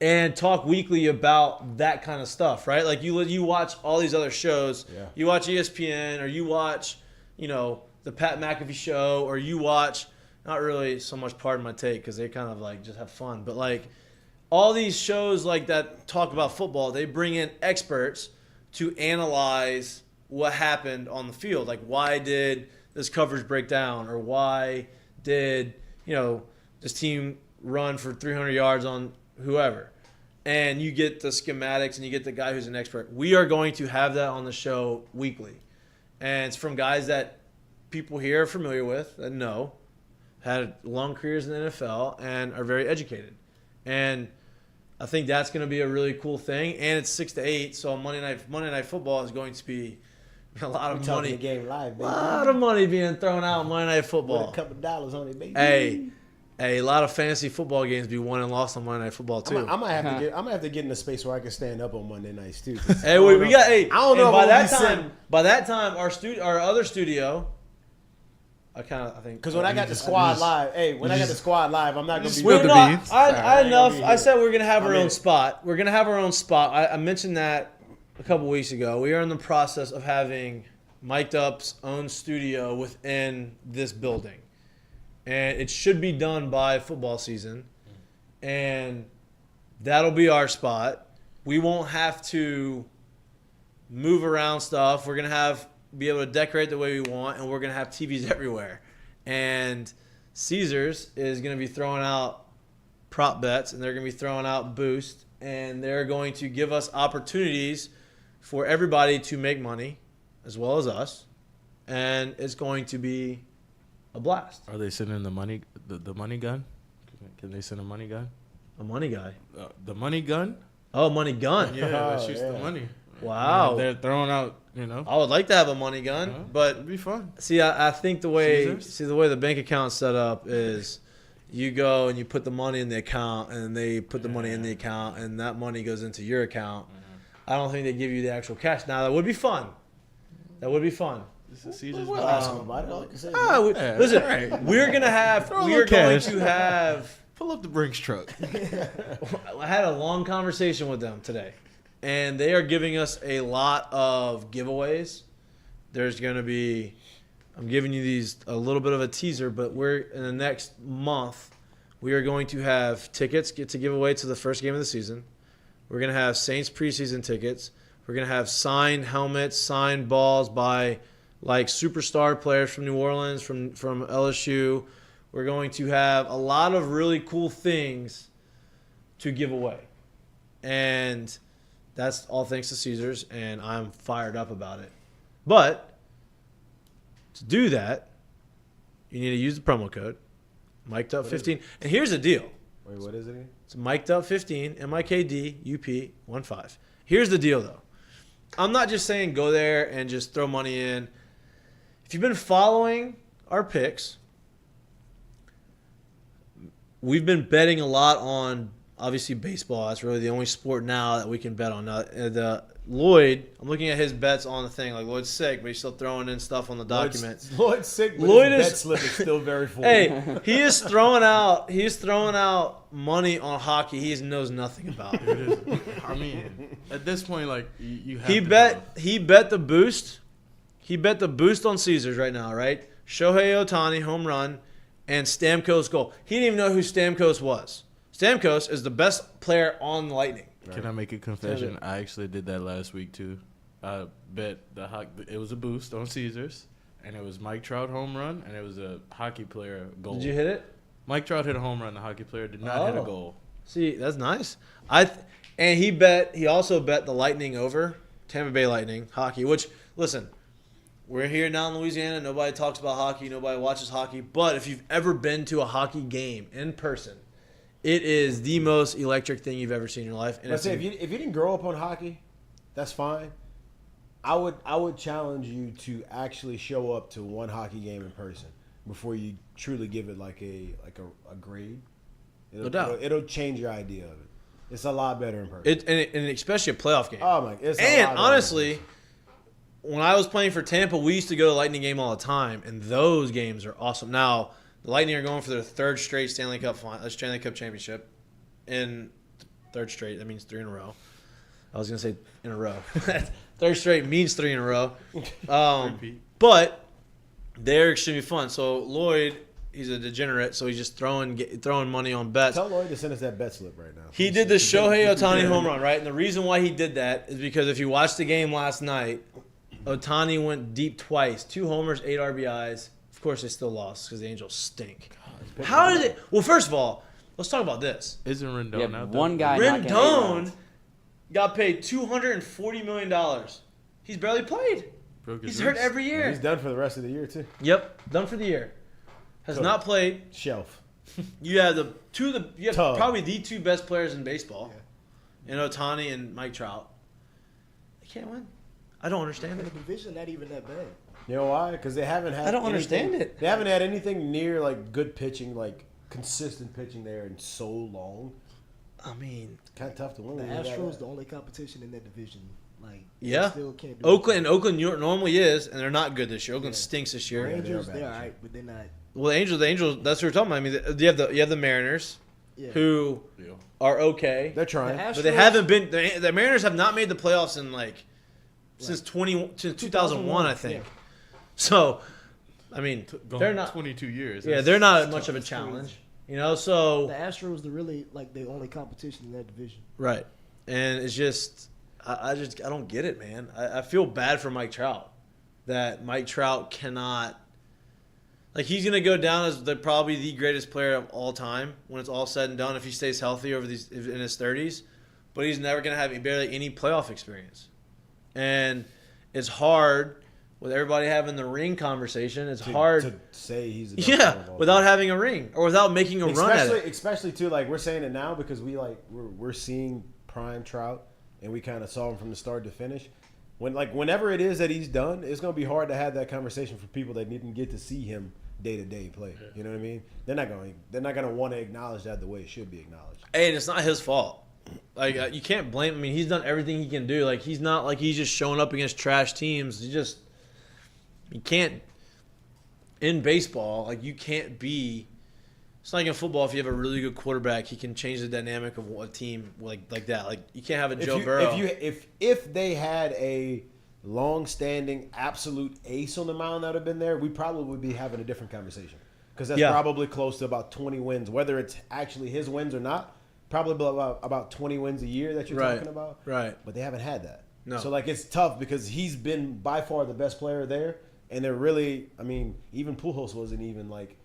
and talk weekly about that kind of stuff, right? Like you watch all these other shows, Yeah. you watch ESPN, or you watch, the Pat McAfee show, or you watch. Not really so much Pardon My Take because they kind of just have fun. But all these shows that talk about football, they bring in experts to analyze what happened on the field. Why did this coverage break down? Or why did, this team run for 300 yards on whoever? And you get the schematics and you get the guy who's an expert. We are going to have that on the show weekly. And it's from guys that people here are familiar with and know. Had long careers in the NFL and are very educated. And I think that's going to be a really cool thing. And it's 6 to 8, so Monday night football is going to be a lot of Talking money. the game live, A baby. lot of money being thrown out on Monday Night Put Football. a couple dollars on it, baby. Hey, a lot of fantasy football games be won and lost on Monday Night Football too. I might have to get in a space where I can stand up on Monday nights too. Hey, we got. Hey, I don't know and if by I'm that gonna be time, our other studio I think Because when I got the squad live, I'm not going to be. Spill the beans. I said we're gonna have our own spot. We're gonna have our own spot. I mentioned that a couple weeks ago. We are in the process of having Mik'dUp's own studio within this building, and it should be done by football season, and that'll be our spot. We won't have to move around stuff. We're gonna be able to decorate the way we want, and we're gonna have TVs everywhere. And Caesars is gonna be throwing out prop bets, and they're gonna be throwing out boost, and they're going to give us opportunities for everybody to make money, as well as us, and it's going to be a blast. Are they sending the money gun? Can they send a money gun? A money guy. The money gun? Oh, money gun. Yeah, that shoots the money. Wow. They're throwing out, I would like to have a money gun, but it'd be fun. see, I think the way Caesars? the way the bank account's set up is you go and you put the money in the account, and they put the money in the account, and that money goes into your account. I don't think they give you the actual cash. Now, that would be fun. This is Caesars. We'll ask them about it. Like I said, Listen, right. we're going to have Pull up the Brinks truck. I had a long conversation with them today, and they are giving us a lot of giveaways. There's going to be, I'm giving you a little bit of a teaser, but we're in the next month, we are going to have tickets get to give away to the first game of the season. We're going to have Saints preseason tickets. We're going to have signed helmets, signed balls by like superstar players from New Orleans, from LSU. We're going to have a lot of really cool things to give away. And that's all thanks to Caesars, and I'm fired up about it. But to do that, you need to use the promo code Mik'dUp15. And here's the deal. Wait, what is it again? It's Mik'dUp15, Mik'dUp15. Here's the deal, though. I'm not just saying go there and just throw money in. If you've been following our picks, we've been betting a lot on, obviously, baseball. That's really the only sport now that we can bet on. Now, Lloyd, I'm looking at his bets on the thing. Like, Lloyd's sick, but he's still throwing in stuff on the document. Lloyd's sick, but Lloyd his is- bet slip is still very full. Hey, he is throwing out money on hockey he knows nothing about. I mean, at this point, like, you have He bet the boost. He bet the boost on Caesars right now, right? Shohei Ohtani home run and Stamkos goal. He didn't even know who Stamkos was. Stamkos is the best player on the Lightning. Can I make a confession? I actually did that last week too. I bet it was a boost on Caesars, and it was Mike Trout home run, and it was a hockey player goal. Did you hit it? Mike Trout hit a home run. The hockey player did not hit a goal. See, that's nice. And he also bet the Lightning over, Tampa Bay Lightning hockey. Which, listen, we're here now in Louisiana. Nobody talks about hockey. Nobody watches hockey. But if you've ever been to a hockey game in person, it is the most electric thing you've ever seen in your life. And I say, if you didn't grow up on hockey, that's fine. I would challenge you to actually show up to one hockey game in person before you truly give it like a grade. No doubt. It'll change your idea of it. It's a lot better in person. And especially a playoff game. Oh my! It's a And lot better honestly, when I was playing for Tampa, we used to go to Lightning game all the time, and those games are awesome. Now, the Lightning are going for their third straight Stanley Cup championship. In third straight, that means 3 in a row. I was going to say in a row. Third straight means 3 in a row. But they're extremely fun. So Lloyd, he's a degenerate, so he's just throwing money on bets. Tell Lloyd to send us that bet slip right now. He did the Shohei Ohtani home run, right? And the reason why he did that is because if you watched the game last night, Ohtani went deep twice. 2 homers, 8 RBIs. Of course, they still lost because the Angels stink. How did it? Well, first of all, let's talk about this. Isn't Rendon out there? One guy knocking 8 Rendon runs. got paid $240 million. He's barely played. He's hurt every year. He's done for the rest of the year too. Yep, done for the year. Has not played. Shelf. You have probably the 2 best players in baseball, in Ohtani and Mike Trout. They can't win. I don't understand The it. division not even that bad. You know why? Because they haven't had. I don't understand it. They haven't had anything near like good pitching, like consistent pitching there in so long. I mean, Kind of tough to win. The when you got Astros, that. the only competition in that division Like, Yeah. they still can't do Oakland normally is, and they're not good this year. Oakland stinks this The year. Rangers, they're they're bad. all right, but they're not. Well, the Angels. That's what we're talking about. I mean, you have the Mariners, Yeah. who Yeah. are okay, They're trying. but they haven't been. The Mariners have not made the playoffs in since 2001, I think. Yeah. So, I mean, Going they're not. 22 years. Yeah, That's they're not tough. much of a challenge. You know, so The Astros are really like the only competition in that division. right, and it's just I don't get it, man. I feel bad for Mike Trout that Mike Trout cannot. Like, he's gonna go down as probably the greatest player of all time when it's all said and done if he stays healthy in his 30s, but he's never gonna have barely any playoff experience, and it's hard with everybody having the ring conversation. It's hard to say he's the best player of all without time. having a ring or without making a run at it. Especially too, like we're saying it now because we're seeing prime Trout and we kind of saw him from the start to finish. Whenever it is that he's done, it's gonna be hard to have that conversation for people that didn't get to see him day to day play. You know what I mean? They're not gonna want to acknowledge that the way it should be acknowledged. Hey, and it's not his fault. Like, you can't blame. I mean, he's done everything he can do. Like, he's not like he's just showing up against trash teams. You can't. In baseball, like, you can't be. It's not like in football. If you have a really good quarterback, he can change the dynamic of a team like that. Like, you can't have a Joe Burrow. If they had a long-standing absolute ace on the mound that would have been there, we probably would be having a different conversation because that's probably close to about 20 wins, whether it's actually his wins or not. Probably about 20 wins a year that you're talking about. Right. But they haven't had that. No. So, like, it's tough because he's been by far the best player there, and they're really, I mean, even Pujols wasn't even like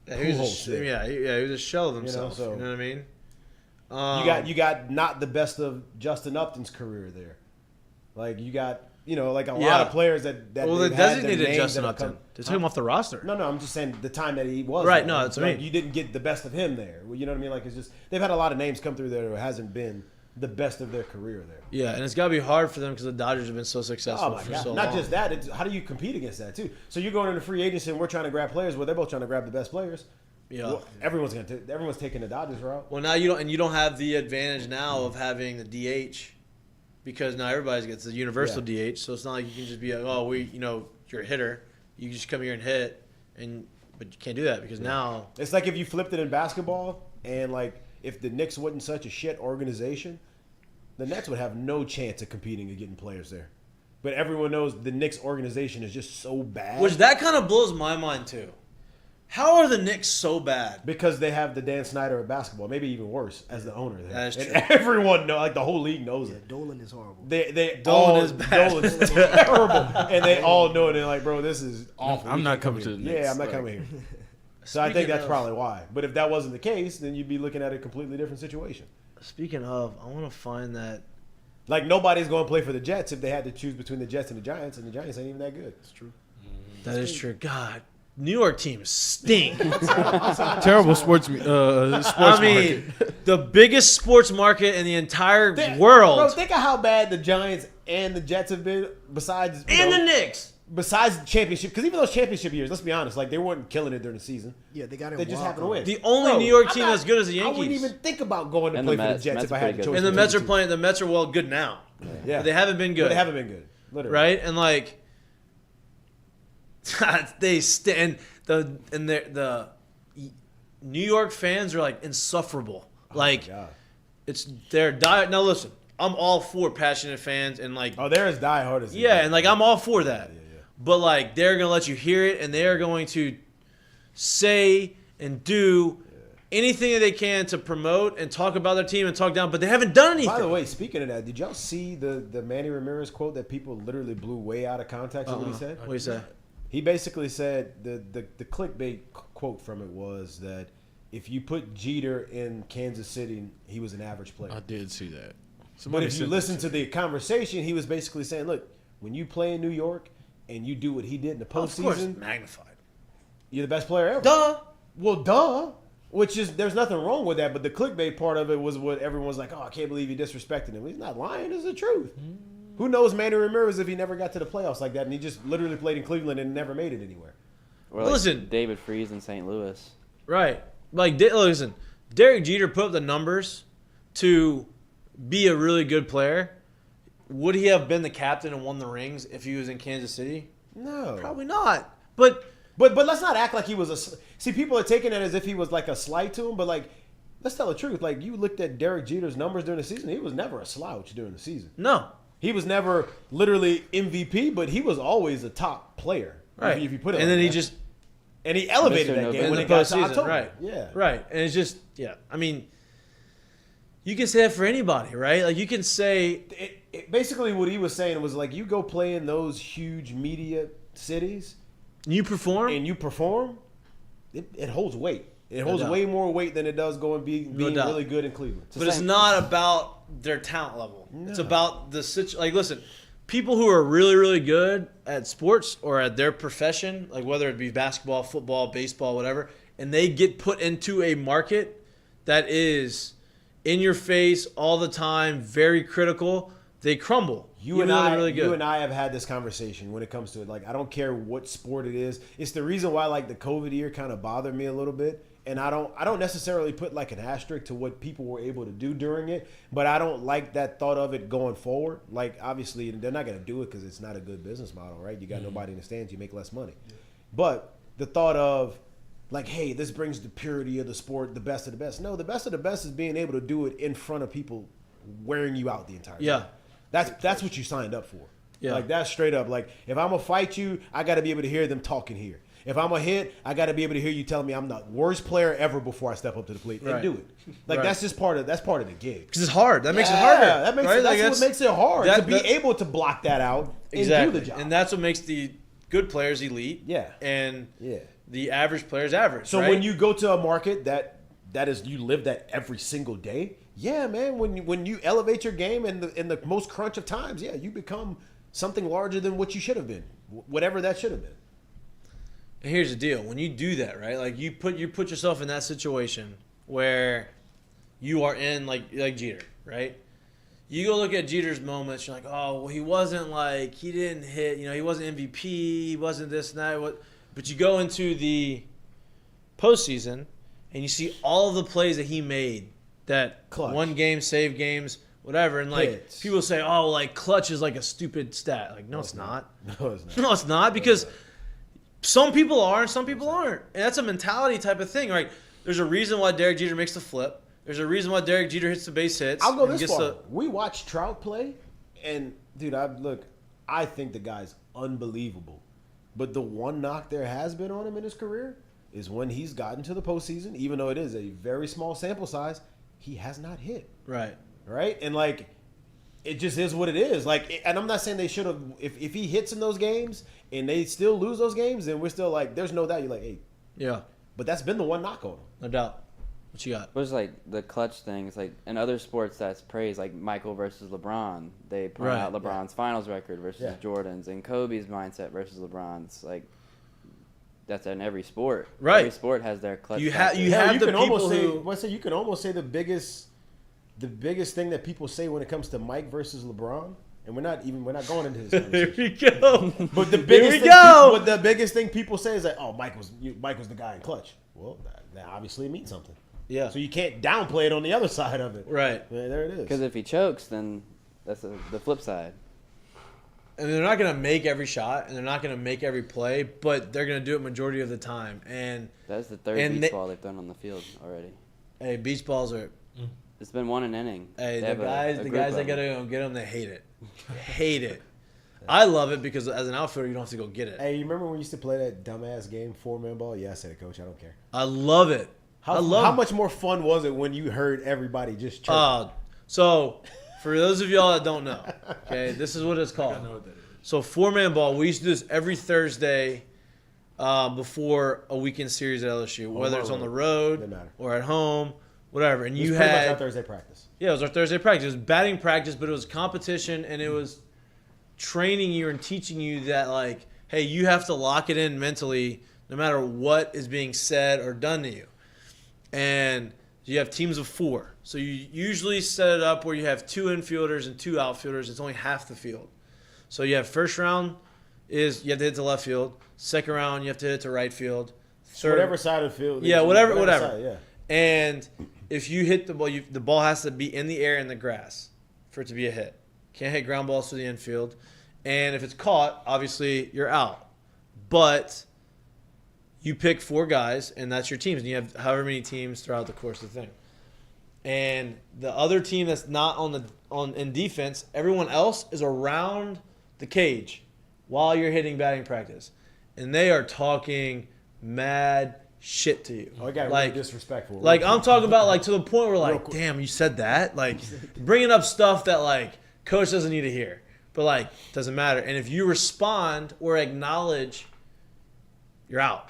He was Pujols there. he was a shell of himself. so- You know what I mean? You got not the best of Justin Upton's career there. Like, you got, like a lot of players that well, they've they had their designated names Justin that have Upton. come- They took him off the roster. No, I'm just saying the time that he was Right, there. no, that's what I Like, mean. you didn't get the best of him there. You know what I mean? Like, it's just they've had a lot of names come through there who hasn't been the best of their career there. Yeah, and it's got to be hard for them because the Dodgers have been so successful Oh my for God! so Not long. just that. It's how do you compete against that too? So you're going into free agency and we're trying to grab players. Well, they're both trying to grab the best players. Yeah. Well, everyone's taking the Dodgers route. Well, now you don't have the advantage now of having the DH because now everybody gets the universal DH. So it's not like you can just be like, you're a hitter. You just come here and hit, but you can't do that because now. It's like if you flipped it in basketball and like if the Knicks wasn't such a shit organization, the Nets would have no chance of competing and getting players there. But everyone knows the Knicks organization is just so bad. Which that kind of blows my mind too. How are the Knicks so bad? Because they have the Dan Snyder of basketball, maybe even worse, as the owner there. That's and true. everyone knows, like the whole league knows Yeah, it. Dolan is horrible. Dolan is bad. Dolan's terrible, and they all know it. They're like, bro, this is awful. I'm We not can't come coming to here. the Knicks. Yeah, I'm not Like- coming here. So I think Speaking that's of- probably why. But if that wasn't the case, then you'd be looking at a completely different situation. Speaking of, I want to find that. Like nobody's going to play for the Jets if they had to choose between the Jets and the Giants, and the Giants ain't even that good. It's true. That is true. God, New York teams stink. Terrible sports I mean, the biggest sports market in the entire world, Bro, think of how bad the Giants and the Jets have been. Besides, and the Knicks. Besides championship, because even those championship years, let's be honest, like they weren't killing it during the season. Yeah, they got it. They just happened to win. The only Bro, New York I'm team not- as good as the Yankees. I wouldn't even think about going to And play the for the Mets. Jets Mets if I are had pretty the good. choice. And the between Mets are two. playing. The Mets are good now. Yeah, But they haven't been good. But they haven't been good. Literally. Right? And like they stand the New York fans are like insufferable. Like God. it's their diet. Now listen, I'm all for passionate fans and like Oh, they're as diehard as yeah, and like I'm all for that. Yeah. But like they're gonna let you hear it, and they are going to say and do anything that they can to promote and talk about their team and talk down. But they haven't done anything. By the way, speaking of that, did y'all see the Manny Ramirez quote that people literally blew way out of context of what he said? What do you say? He basically said the clickbait quote from it was that if you put Jeter in Kansas City, he was an average player. I did see that. But Somebody if you sent listen it to the conversation, he was basically saying, look, when you play in New York and you do what he did in the Of course, postseason, magnified. you're the best player ever. Duh. Well, duh. Which is, there's nothing wrong with that, but the clickbait part of it was what everyone's like, oh, I can't believe you disrespected him. He's not lying, it's the truth. Who knows Manny Ramirez if he never got to the playoffs like that and he just literally played in Cleveland and never made it anywhere. Or like Listen. David Freese in St. Louis. Right. Like, listen, Derek Jeter put up the numbers to be a really good player. would he have been the captain and won the rings if he was in Kansas City? No. Probably not. But let's not act like he was see, people are taking it as if he was like a slight to him, but like, let's tell the truth. Like, you looked at Derek Jeter's numbers during the season, he was never a slouch during the season. no. He was never literally MVP, but he was always a top player. Right. If you put it and like then he that. just And he elevated Mr. that game November. when in it the got to postseason, October. right? Yeah. Right. And it's just I mean, you can say that for anybody, right? Like you can say Basically, what he was saying was like, you go play in those huge media cities you perform. and you perform, it holds weight. It holds doubt. way more weight than it does going being doubt. really good in Cleveland. But it's not about their talent level. It's about the situation. Like, listen, people who are really, really good at sports or at their profession, like whether it be basketball, football, baseball, whatever, and they get put into a market that is in your face all the time, very critical, they crumble. You even and though they're I, really good. you and I have had this conversation when it comes to it. Like, I don't care what sport it is. It's the reason why like the COVID year kind of bothered me a little bit. And I don't necessarily put like an asterisk to what people were able to do during it, but I don't like that thought of it going forward. Like, obviously, they're not going to do it because it's not a good business model, right? You got nobody in the stands, you make less money. But the thought of like, hey, this brings the purity of the sport, the best of the best. No, the best of the best is being able to do it in front of people, wearing you out the entire time. That's what you signed up for. Yeah. Like, that's straight up. Like, if I'm gonna fight you, I got to be able to hear them talking here. If I'm a hit, I got to be able to hear you telling me I'm the worst player ever before I step up to the plate and Right. do it. Like, Right. that's just part of the gig. Because it's hard. That makes it harder. That makes right? it, Like, that's what makes it hard to be that- able to block that out and exactly. do the job. And that's what makes the good players elite. Yeah. And Yeah. the average players average. So right? when you go to a market that is you live that every single day, yeah, man. When you elevate your game in the most crunch of times, yeah, you become something larger than what you should have been, whatever that should have been. And here's the deal: when you do that, right? Like you put yourself in that situation where you are in like Jeter, right? You go look at Jeter's moments. You're like, oh, well, he didn't hit. You know, he wasn't MVP. He wasn't this and that. But you go into the postseason and you see all of the plays that he made that Clutch. won games, saved games, whatever. And like Hits. people say, oh, like clutch is like a stupid stat. Like, no, it's not. No, it's not. No, it's not, because some people are and some people aren't. And that's a mentality type of thing, right? There's a reason why Derek Jeter makes the flip. There's a reason why Derek Jeter hits the base hits. I'll go and this gets far. We watched Trout play, and dude, I think the guy's unbelievable. But the one knock there has been on him in his career is when he's gotten to the postseason, even though it is a very small sample size, he has not hit. Right. Right? And like, it just is what it is. Like, and I'm not saying they should have. If he hits in those games and they still lose those games, then we're still like, there's no doubt. You're like, hey, Yeah, but that's been the one knock on him. no doubt. What you got? But it's like the clutch thing. It's like in other sports that's praised, like Michael versus LeBron. They point Right. out LeBron's finals record versus Yeah. Jordan's, and Kobe's mindset versus LeBron's. Like that's in every sport. Right. Every sport has their clutch. You factor. You have the can almost people say, you can almost say the biggest thing that people say when it comes to Mike versus LeBron, and we're not going into this Here conversation. we go. But the Here biggest we thing, go. but the biggest thing people say is that, oh, Mike was the guy in clutch. Well, that obviously means something. Yeah. So you can't downplay it on the other side of it. Right. Yeah, there it is. Because if he chokes, then that's the flip side. And they're not going to make every shot, and they're not going to make every play, but they're going to do it majority of the time. And That's the third And beach they- ball they've done on the field already. hey, beach balls are. It's been one an inning. Hey, They the have a guys group that of gotta them. go get them, they hate it. Hate it. I love it because as an outfielder, you don't have to go get it. Hey, you remember when we used to play that dumbass game, 4-man ball? Yeah, I said it, Coach. I don't care. I love it. I love How much more fun was it when you heard everybody just chirp? So, for those of y'all that don't know, okay, this is what it's called. I know what that is. So, 4-man ball, we used to do this every Thursday before a weekend series at LSU, whether it's on the road Doesn't matter. or at home, whatever. And It was you pretty much our had, Thursday practice. yeah, it was our Thursday practice. It was batting practice, but it was competition, and it was training you and teaching you that, like, hey, you have to lock it in mentally no matter what is being said or done to you. And you have teams of 4. So you usually set it up where you have 2 infielders and 2 outfielders. It's only half the field. So you have first round is you have to hit to left field. Second round, you have to hit to right field. So whatever side of the field. Yeah, whatever. side, yeah. And if you hit the ball, the ball has to be in the air in the grass for it to be a hit. Can't hit ground balls to the infield. And if it's caught, obviously you're out. But you pick 4 guys, and that's your teams. And you have however many teams throughout the course of the thing. And the other team that's not in defense, everyone else is around the cage while you're hitting batting practice. And they are talking mad shit to you. Oh, it got really disrespectful. Like, I'm talking about, like, to the point where, like, damn, you said that? Like, bringing up stuff that, like, coach doesn't need to hear. But, like, doesn't matter. And if you respond or acknowledge, you're out.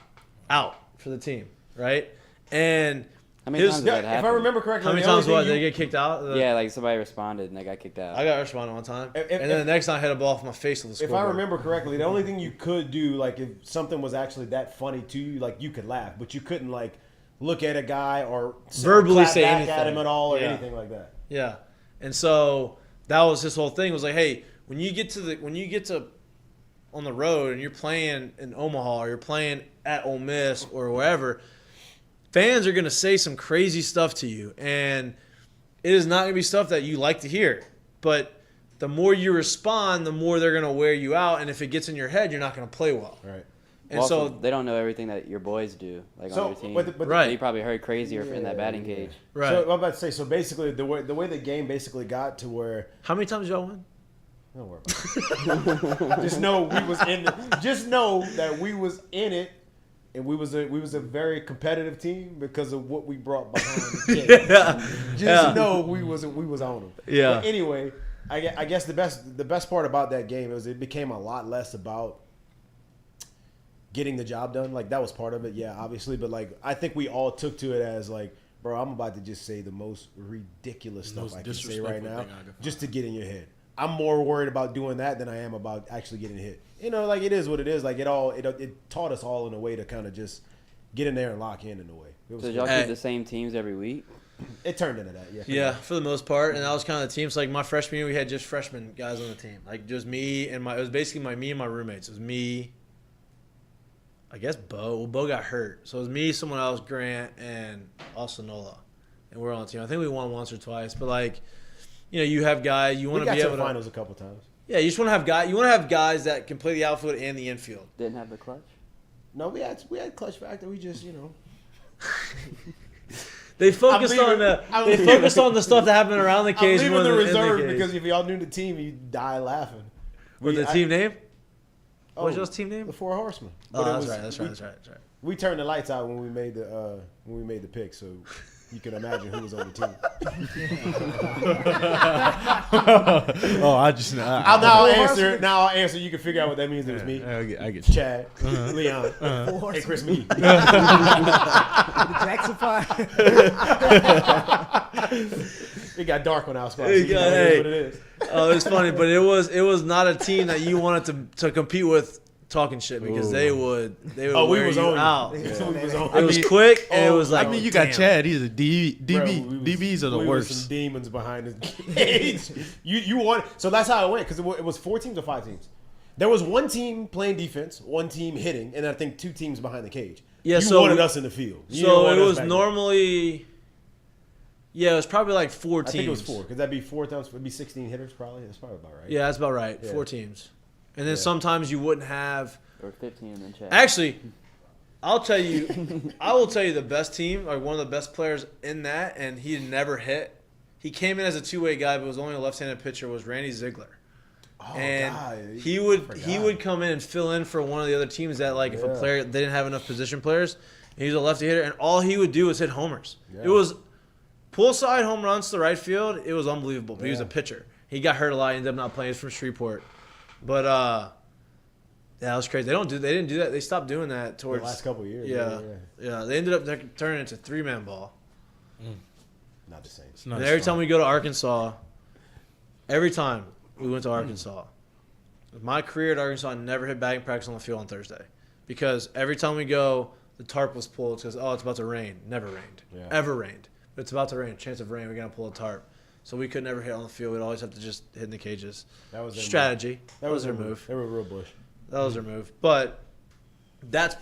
Out for the team, right? And How many times did that if happen? I remember correctly, how many the only times thing what? Did they get kicked out? Yeah, like somebody responded and they got kicked out. I got responded one time. If- and then the next time I hit a ball off my face with the If scoreboard. I remember correctly, the only thing you could do, like if something was actually that funny to you, like you could laugh, but you couldn't like look at a guy or Verbally clap say back anything. at him at all or Yeah. anything like that. Yeah. And so that was his whole thing. It was like, hey, when you get to on the road and you're playing in Omaha or you're playing at Ole Miss or wherever, fans are going to say some crazy stuff to you. And it is not going to be stuff that you like to hear. But the more you respond, the more they're going to wear you out. And if it gets in your head, you're not going to play well. Right. And Also, so, they don't know everything that your boys do, like So, on your team. but Right. You probably heard crazier in that batting cage. right. So I'm about to say, so basically the way the game basically got to where How many times y'all win? don't worry about it. Just know we was in just know that we was in it and we was a very competitive team because of what we brought behind the game. Just know we was on them. Yeah. But anyway, I guess the best part about that game was it became a lot less about getting the job done. Like that was part of it, yeah, obviously. But like I think we all took to it as like, bro, I'm about to just say the most ridiculous stuff Most I can say disrespectful right now, thing I can find. just to get in your head. I'm more worried about doing that than I am about actually getting hit. You know, like it is what it is. Like it taught us all in a way to kind of just get in there and lock in a way. It was So did y'all Hey. keep the same teams every week? it turned into that, yeah. Yeah, for the most part, and that was kind of the team. So like my freshman year, we had just freshman guys on the team, like just me and it was basically me and my roommates. It was me, I guess Bo. Well, Bo got hurt, so it was me, someone else, Grant, and also Nola, and we're on the team. I think we won once or twice, but like, you know, you have guys you We want got to be to able the to. finals a couple times. Yeah, you just want to have guys. You want to have guys that can play the outfield and the infield. Didn't have the clutch? No, we had clutch factor. We just They focused leaving- I'm they leaving. focused on the stuff that happened around the I'm cage. leaving more the than in reserve cage. because if y'all knew the team, you'd die laughing. With the team name? Oh, What was y'all's team name? The Four Horsemen. Oh, But it that's was- right. We turned the lights out when we made the pick, so you can imagine who was on the team. Oh, I just I'll answer. You can figure out what that means. It was me, I get you. Chad, Leon, and Chris McGee. The Jackson 5. It got dark on our spot. So It you know got- it is hey. what it is. Oh, it's funny, but it was not a team that you wanted to compete with talking shit because they would Oh, we wear was you on you. out. Yeah, we was on It you. was quick and it was like I mean, you got damn. Chad. He's a DB. Bro, DBs are the we was some worst. demons behind the cage. you won. So that's how it went because it was 4 teams or 5 teams. There was one team playing defense, one team hitting, and I think 2 teams behind the cage. Yeah, you so wanted us in the field. You didn't So want it us was back normally it was probably like 4 there. teams. I think it was 4 because that'd be 4 times. It'd be 16 hitters probably. That's probably about right. Yeah, that's about right. Yeah. 4 teams. And then Yeah. sometimes you wouldn't have Or 15 and then Chad? Actually, I will tell you the best team, like one of the best players in that, and he never hit. He came in as a 2-way guy, but was only a left-handed pitcher. Was Randy Ziegler, Oh, and God, he I would forgot. come in and fill in for one of the other teams that like if a Yeah. player they didn't have enough position players. He was a lefty hitter, and all he would do was hit homers. Yeah. It was pull side home runs to right field. It was unbelievable. But he was a Yeah. pitcher. He got hurt a lot. He ended up not playing. He's from Shreveport, but that was crazy. They didn't do that. They stopped doing that The towards last couple of years. yeah. They ended up turning it into 3-man ball. Not the same. It's not And as every fun. time we go to Arkansas, every time we went to Arkansas, my career at Arkansas, I never hit batting practice on the field on Thursday because every time we go, the tarp was pulled because it's about to rain. Never rained, Yeah. ever rained, but it's about to rain. Chance of rain, we're gonna pull a tarp, so we could never hit on the field. We'd always have to just hit in the cages. That was their Strategy. That was their move. They were real bush. That was their move. But that's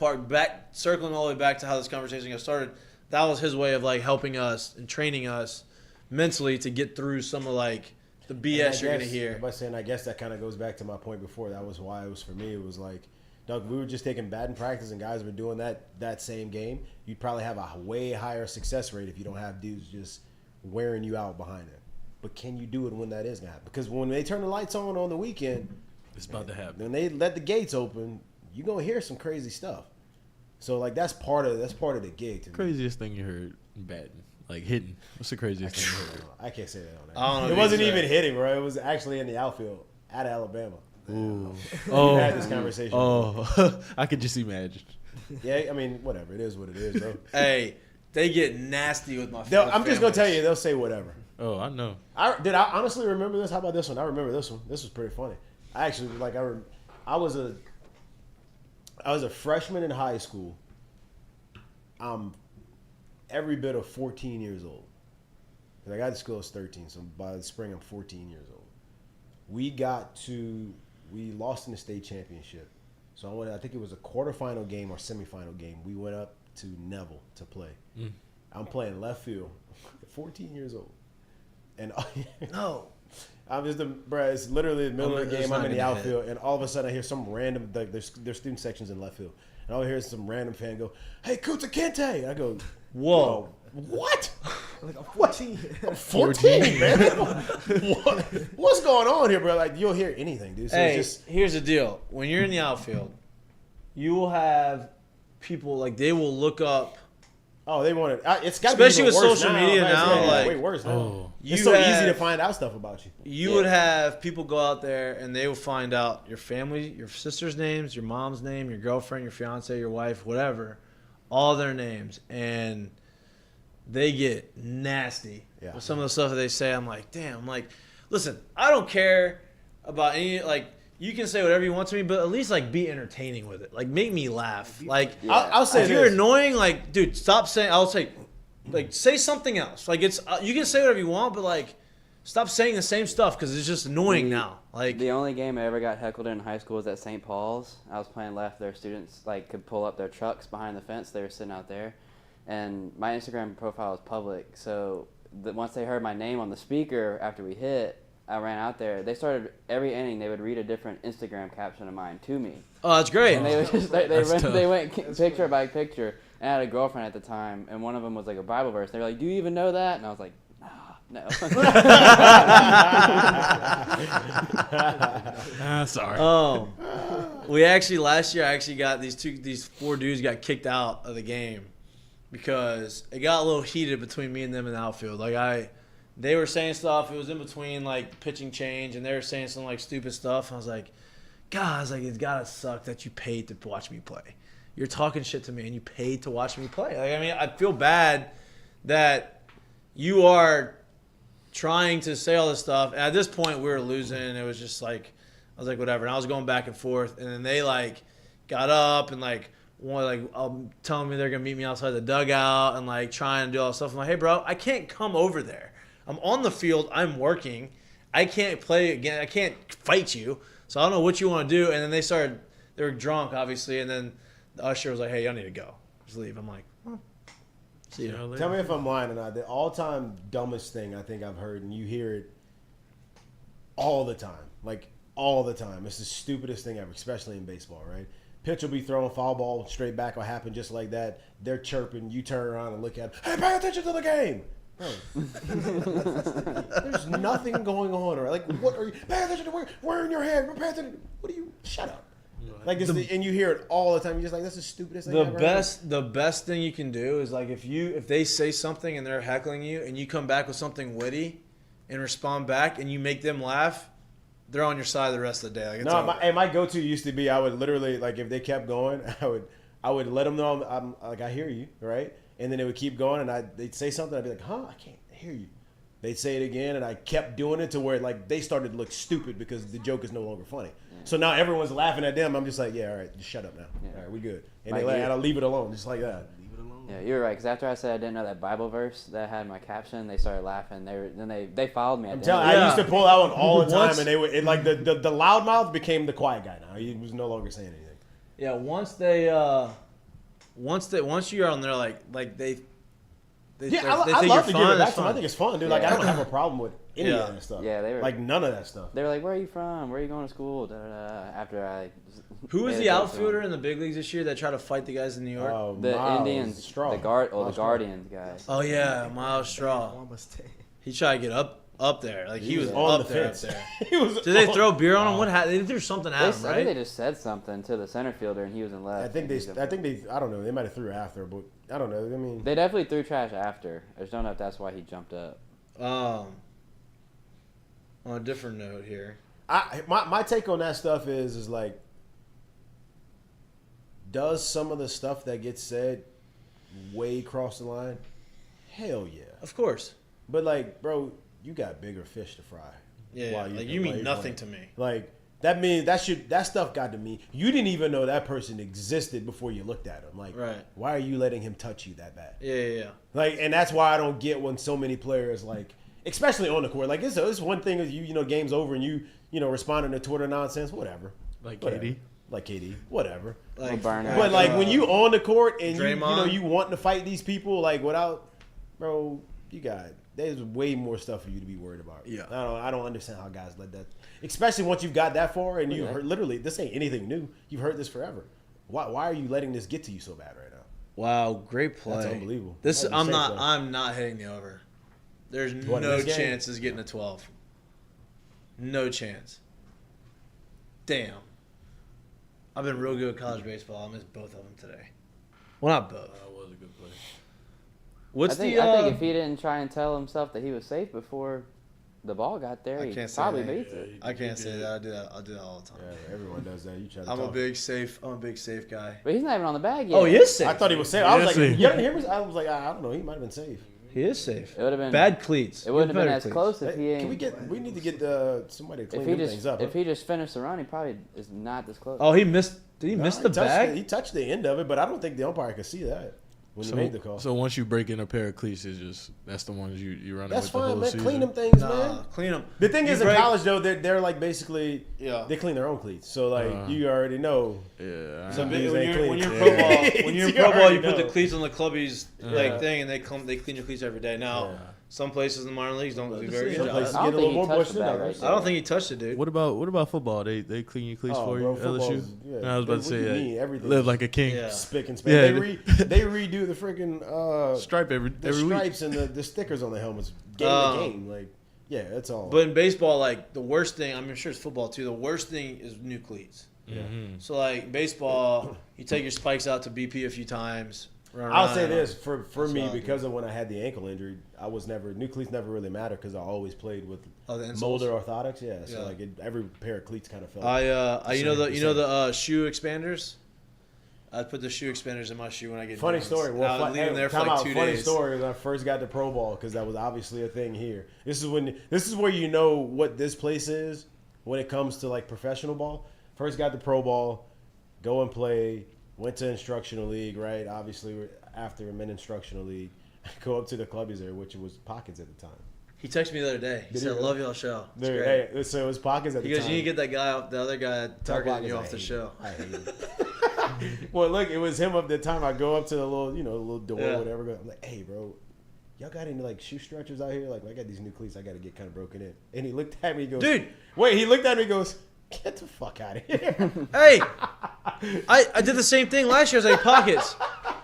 circling all the way back to how this conversation got started. That was his way of like helping us and training us mentally to get through some of like the BS you're gonna hear. By saying, I guess that kind of goes back to my point before. That was why it was for me. It was like, Doug, we were just taking batting practice, and guys were doing that same game. You'd probably have a way higher success rate if you don't have dudes just wearing you out behind it. But can you do it when that is gonna happen? Because when they turn the lights on the weekend, It's about to happen. when they let the gates open, you're gonna hear some crazy stuff. So like that's part of the gig to me. Craziest thing you heard batting, like hitting. What's the craziest thing you heard? I can't say that on I don't know that. It if wasn't he's, even hitting, bro. It was actually in the outfield at Alabama. Ooh. We had this conversation. Oh, I could just imagine. Yeah, I mean, whatever. It is what it is, bro. Hey, they get nasty with my. I'm just gonna tell you, they'll say whatever. Oh, I know. I honestly remember this. How about this one? I remember this one. This was pretty funny. I actually I was a freshman in high school. I'm every bit of 14 years old. I got to school as 13, so by the spring I'm 14 years old. We lost in the state championship. So I think it was a quarterfinal game or semifinal game. We went up to Neville to play. I'm playing left field, 14 years old. And No. I'm just it's literally the middle of the It's game. not I'm in the gonna hit. outfield, and all of a sudden I hear some random. There's student sections in left field, and all I hear is some random fan go, "Hey, Kuta Kente!" I go, Whoa. what? Like a 14. 14, man. What's going on here, bro? Like you'll hear anything, dude. So Hey, it's just here's the deal. When you're in the outfield, you will have people like they will look up. they want it. It's got Especially be even with worse social now, media right? now, Yeah, like- way worse now. Oh. It's You so easy have- to find out stuff about you. You would have people go out there and they will find out your family, your sister's names, your mom's name, your girlfriend, your fiance, your wife, whatever, all their names, and they get nasty Yeah. with some of the stuff that they say. I'm like, damn. I'm like, listen, I don't care about any like. You can say whatever you want to me, but at least like be entertaining with it. Like make me laugh. Like I'll say if you're this. annoying, like dude, stop saying. I'll say, like say something else. Like it's you can say whatever you want, but like stop saying the same stuff because it's just annoying now. Like The only game I ever got heckled in high school was at St. Paul's. I was playing left. Their students like could pull up their trucks behind the fence. They were sitting out there, and my Instagram profile was public. So once they heard my name on the speaker after we hit, I ran out there. They started every inning. They would read a different Instagram caption of mine to me, oh, that's great. and they would just That's tough. they went picture by picture. And I had a girlfriend at the time, and one of them was like a Bible verse. They were like, "Do you even know that?" And I was like, "No." Sorry. We actually last year I actually got these four dudes got kicked out of the game because it got a little heated between me and them in the outfield. Like they were saying stuff. It was in between like pitching change, and they were saying some like stupid stuff. I was like, guys, like it's gotta suck that you paid to watch me play. You're talking shit to me, and you paid to watch me play. Like I mean, I feel bad that you are trying to say all this stuff. And at this point, we were losing, and it was just like I was like, whatever. And I was going back and forth, and then they like got up and like telling me they're gonna meet me outside the dugout and like trying to do all this stuff. I'm like, hey, bro, I can't come over there. I'm on the field. I'm working. I can't play again. I can't fight you. So I don't know what you want to do. And then they were drunk, obviously. And then the usher was like, hey, y'all need to go. Just leave. I'm like, well, see you. Tell me if I'm lying or not. The all-time dumbest thing I think I've heard, and you hear it all the time. Like, all the time. It's the stupidest thing ever, especially in baseball, right? Pitch will be throwing foul ball straight back will happen just like that. They're chirping. You turn around and look at them. Hey, pay attention to the game. Bro, there's nothing going on. Right? Like, what are you? Pay attention to where in your head. Pay attention. What are you? Shut up. Like, and you hear it all the time. You're just like, that's the stupidest thing I've ever heard. The best thing you can do is like if they say something and they're heckling you and you come back with something witty and respond back and you make them laugh, they're on your side the rest of the day. Like, it's over. My go-to used to be I would literally, like, if they kept going, I would let them know I'm like, I hear you, right? And then they would keep going, and they'd say something. I'd be like, huh? I can't hear you. They'd say it again, and I kept doing it to where like they started to look stupid because the joke is no longer funny. So now everyone's laughing at them. I'm just like, yeah, all right, just shut up now. Yeah. All right, we good. And Like and I'll leave it alone, just like that. Yeah, you were right. Because after I said I didn't know that Bible verse that had my caption, they started laughing. They followed me. I'm telling you, I used to pull that one all the time, and they would like the loudmouth became the quiet guy now. He was no longer saying anything. Yeah, once you're on there, like I love to give it back to them. I think it's fun, dude. Like, I don't have a problem with any of that stuff. Yeah, they were like none of that stuff. They were like, "Where are you from? Where are you going to school?" Da, da, da, after I. Who was the outfielder in the big leagues this year that tried to fight the guys in New York? The Miles Indians, Straw. the Guardians guys. Oh yeah, Miles Straw. He tried to get up there. Like he was on up the there. fence. Up there. He was Did they throw beer on him? What happened? They threw something at him, I think right? they just said something to the center fielder, and he was in left. I think they. I don't know. They might have threw after, but I don't know. I mean, They definitely threw trash after. I just don't know if that's why he jumped up. On a different note here. my take on that stuff is like, does some of the stuff that gets said way cross the line? Hell yeah. Of course. But like, bro, you got bigger fish to fry. Yeah. Like you mean nothing to me. Like that means that stuff got to me. You didn't even know that person existed before you looked at him. Like, right. Why are you letting him touch you that bad? Yeah. Like, and that's why I don't get when so many players like, especially on the court. Like it's one thing is you know game's over and you responding to Twitter nonsense, whatever. Like Whatever. KD. Like KD, whatever. Like, burnout. But like when you on the court and Draymond. you want to fight these people like without, bro, there's way more stuff for you to be worried about. Yeah. I don't understand how guys let that, especially once you've got that far and you've heard literally this ain't anything new. You've heard this forever. Why are you letting this get to you so bad right now? Wow, great play. That's unbelievable. I'm not hitting the over. There's no chance of getting a 12. No chance. Damn. I've been real good at college baseball. I missed both of them today. Well, not both. That was a good play. What's I think if he didn't try and tell himself that he was safe before the ball got there, he probably beats it. I can't say that. I'll do that all the time. Yeah, everyone does that. You try to I'm a talk. big safe guy. But he's not even on the bag yet. Oh, he is safe. I thought he was safe. I was like, safe. you didn't hear me? I was like, I don't know. He might have been safe. He is safe. It would have been bad cleats. It wouldn't have been Better as cleats. close if he ain't. We need to get somebody to if clean he them just things up. if he just finished the run, he probably is not this close. Oh, he missed. Did he miss the bag? He touched the end of it, but I don't think the umpire could see that when he made the call. So once you break in a pair of cleats, that's the ones you run That's with the fine, whole man. season. Clean them things, man. Clean them. The thing is, in college though, they're like basically they clean their own cleats. So like you already know. Yeah. So these when ain't you're clean. in pro ball, You you already put the know. cleats on the clubbies thing, and they clean your cleats every day. Now, some places in the minor leagues don't do very Some good places job. I get a don't little more think he bush touched than the bag others. right I don't think he touched it, dude. What about football? They clean your cleats for you, bro, LSU. yeah. I was about to What do say you mean? Everything live is like a king. Yeah. Spick and span. Yeah. They redo the freaking Stripe every the week. stripes and the stickers on the helmets game to game. Like, yeah, that's all. But in baseball, like the worst thing, I'm sure it's football too. The worst thing is new cleats. yeah. So like baseball, you take your spikes out to BP a few times. Run I'll around. say this for me all, because of when I had the ankle injury, I was never new cleats never really mattered because I always played with Oh, the insoles? Molder orthotics. Yeah, so Yeah. like every pair of cleats kind of felt. You know the shoe expanders. I put the shoe expanders in my shoe when I get Funny downs. story. And I would leave them there for like 2 funny days. story. When I first got to pro ball because that was obviously a thing here. This is where you know what this place is when it comes to like professional ball. First got to pro ball, go and play. Went to instructional league, right? Obviously, after I'm in instructional league, I go up to the clubbies there, which was Pockets at the time. He texted me the other day. He Did said, he? "Love y'all show." It's There, great. hey, so it was Pockets at He the goes, time. "You need to get that guy off, the other guy targeting you off the show." I hate it. Well, look, it was him up the time. I go up to the little door, Yeah. or whatever. I'm like, "Hey, bro, y'all got any like shoe stretchers out here? Like, I got these new cleats. I got to get kind of broken in." And he looked at me. He goes, Dude. Wait. He looked at me. He goes, "Get the fuck out of here." Hey, I did the same thing last year. I was like, Pockets,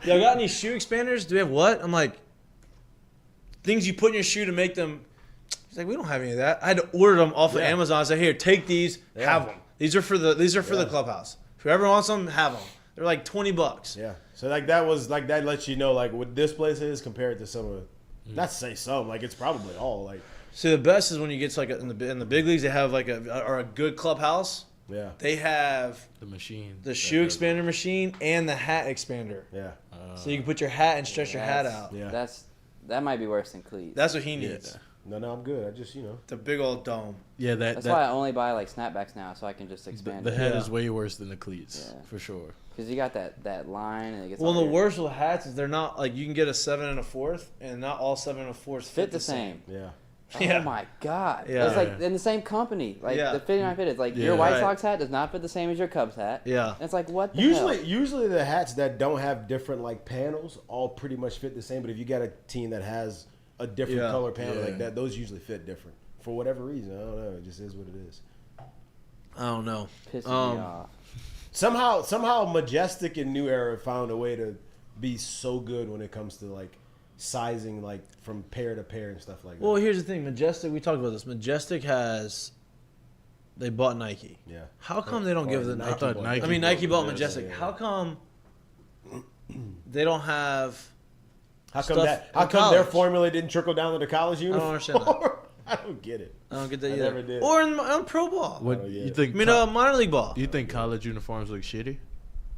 y'all got any shoe expanders? Do we have what? I'm like, things you put in your shoe to make them. He's like, we don't have any of that. I had to order them off of Yeah. Amazon. I said, here, take these, Yeah. have them. These are for the clubhouse. Whoever wants them, have them. They're like $20. Yeah. So like that was like that lets you know like what this place is compared to some of. Not to say some, like it's probably all like. See, the best is when you get to like in the big leagues, they have like a good clubhouse. Yeah. They have The machine. the shoe expander machine and the hat expander. Yeah. So you can put your hat and stretch your hat out. Yeah. That might be worse than cleats. That's what he needs. No, I'm good. I just The big old dome. Yeah, That's why I only buy like snapbacks now, so I can just expand the it. head Yeah. is way worse than the cleats, Yeah. for sure. Because you got that line and it gets Well, all the weird. worst with hats is they're not like you can get a 7 1/4, and not all 7 1/4 fit the same. yeah. Yeah. Oh my God! Yeah. It's like in the same company. Like Yeah. the 59 fit. It's like Yeah. your White Right. Sox hat does not fit the same as your Cubs hat. Yeah. And it's like what? The hell? Usually the hats that don't have different like panels all pretty much fit the same. But if you got a team that has a different Yeah. color panel Yeah. like that, those usually fit different for whatever reason. I don't know. It just is what it is. I don't know. Pissing me off. Somehow Majestic and New Era found a way to be so good when it comes to like sizing, like from pair to pair and stuff like that. Well, here's the thing. Majestic, we talked about this. Majestic they bought Nike. Yeah. How come they don't give the Nike Nike? thought bought- Nike I mean, Nike bought Majestic. Majestic. yeah. How come they don't have? How come stuff that? How in come their college. formula didn't trickle down to the college uniform? understand that. I don't get it. I don't get that I either. never did. Or on pro ball. What Oh, yeah. you think? I mean, minor league ball. you think college uniforms look shitty?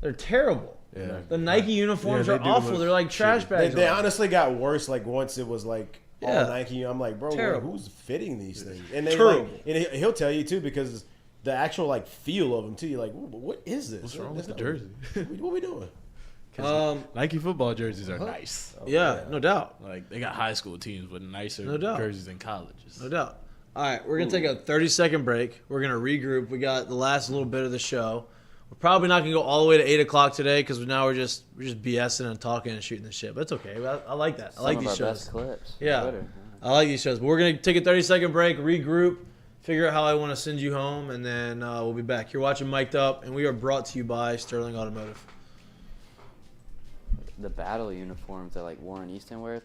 They're terrible. Yeah. The Nike uniforms Yeah, are they do awful. look They're like trash shitty. bags. They on. honestly got worse. Like once it was like all Yeah. Nike, I'm like, bro, Terrible. who's fitting these things? And they Terrible. like, and he'll tell you too because the actual like feel of them too. You're like, what is this? What's wrong with the That's jersey? What we doing? Nike football jerseys are nice. Yeah, no doubt. Like they got high school teams with nicer No doubt. jerseys than colleges. No doubt. All right, we're going to take a 30-second break. We're going to regroup. We got the last little bit of the show. We're probably not going to go all the way to 8 o'clock today because now we're just BSing and talking and shooting the shit. But it's okay. I like that. I like Some these of our shows. best clips. Yeah. Twitter. I like these shows. But we're going to take a 30-second break, regroup, figure out how I want to send you home, and then we'll be back. You're watching Mik'd Up, and we are brought to you by Sterling Automotive. The battle uniforms that like Warren Easton wears.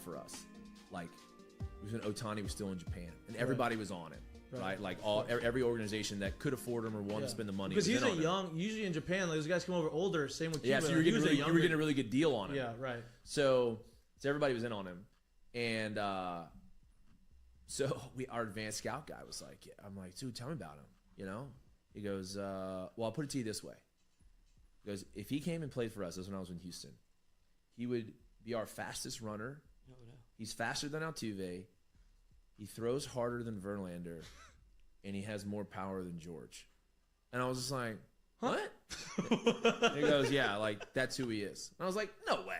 For us, like it was when Otani was still in Japan, and everybody was on it, right? Like every organization that could afford him or wanted to spend the money. Because was he's in a on it. young, usually in Japan, like, those guys come over older, same with Cuba. Yeah, so you were getting you were getting a really good deal on him. Yeah, right. So everybody was in on him, and so our advanced scout guy was like, I'm like, dude, tell me about him. You know, he goes, well, I'll put it to you this way. He goes, if he came and played for us, this was when I was in Houston, he would be our fastest runner. He's faster than Altuve. He throws harder than Verlander, and he has more power than George. And I was just like, what? And he goes, yeah, like that's who he is. And I was like, no way.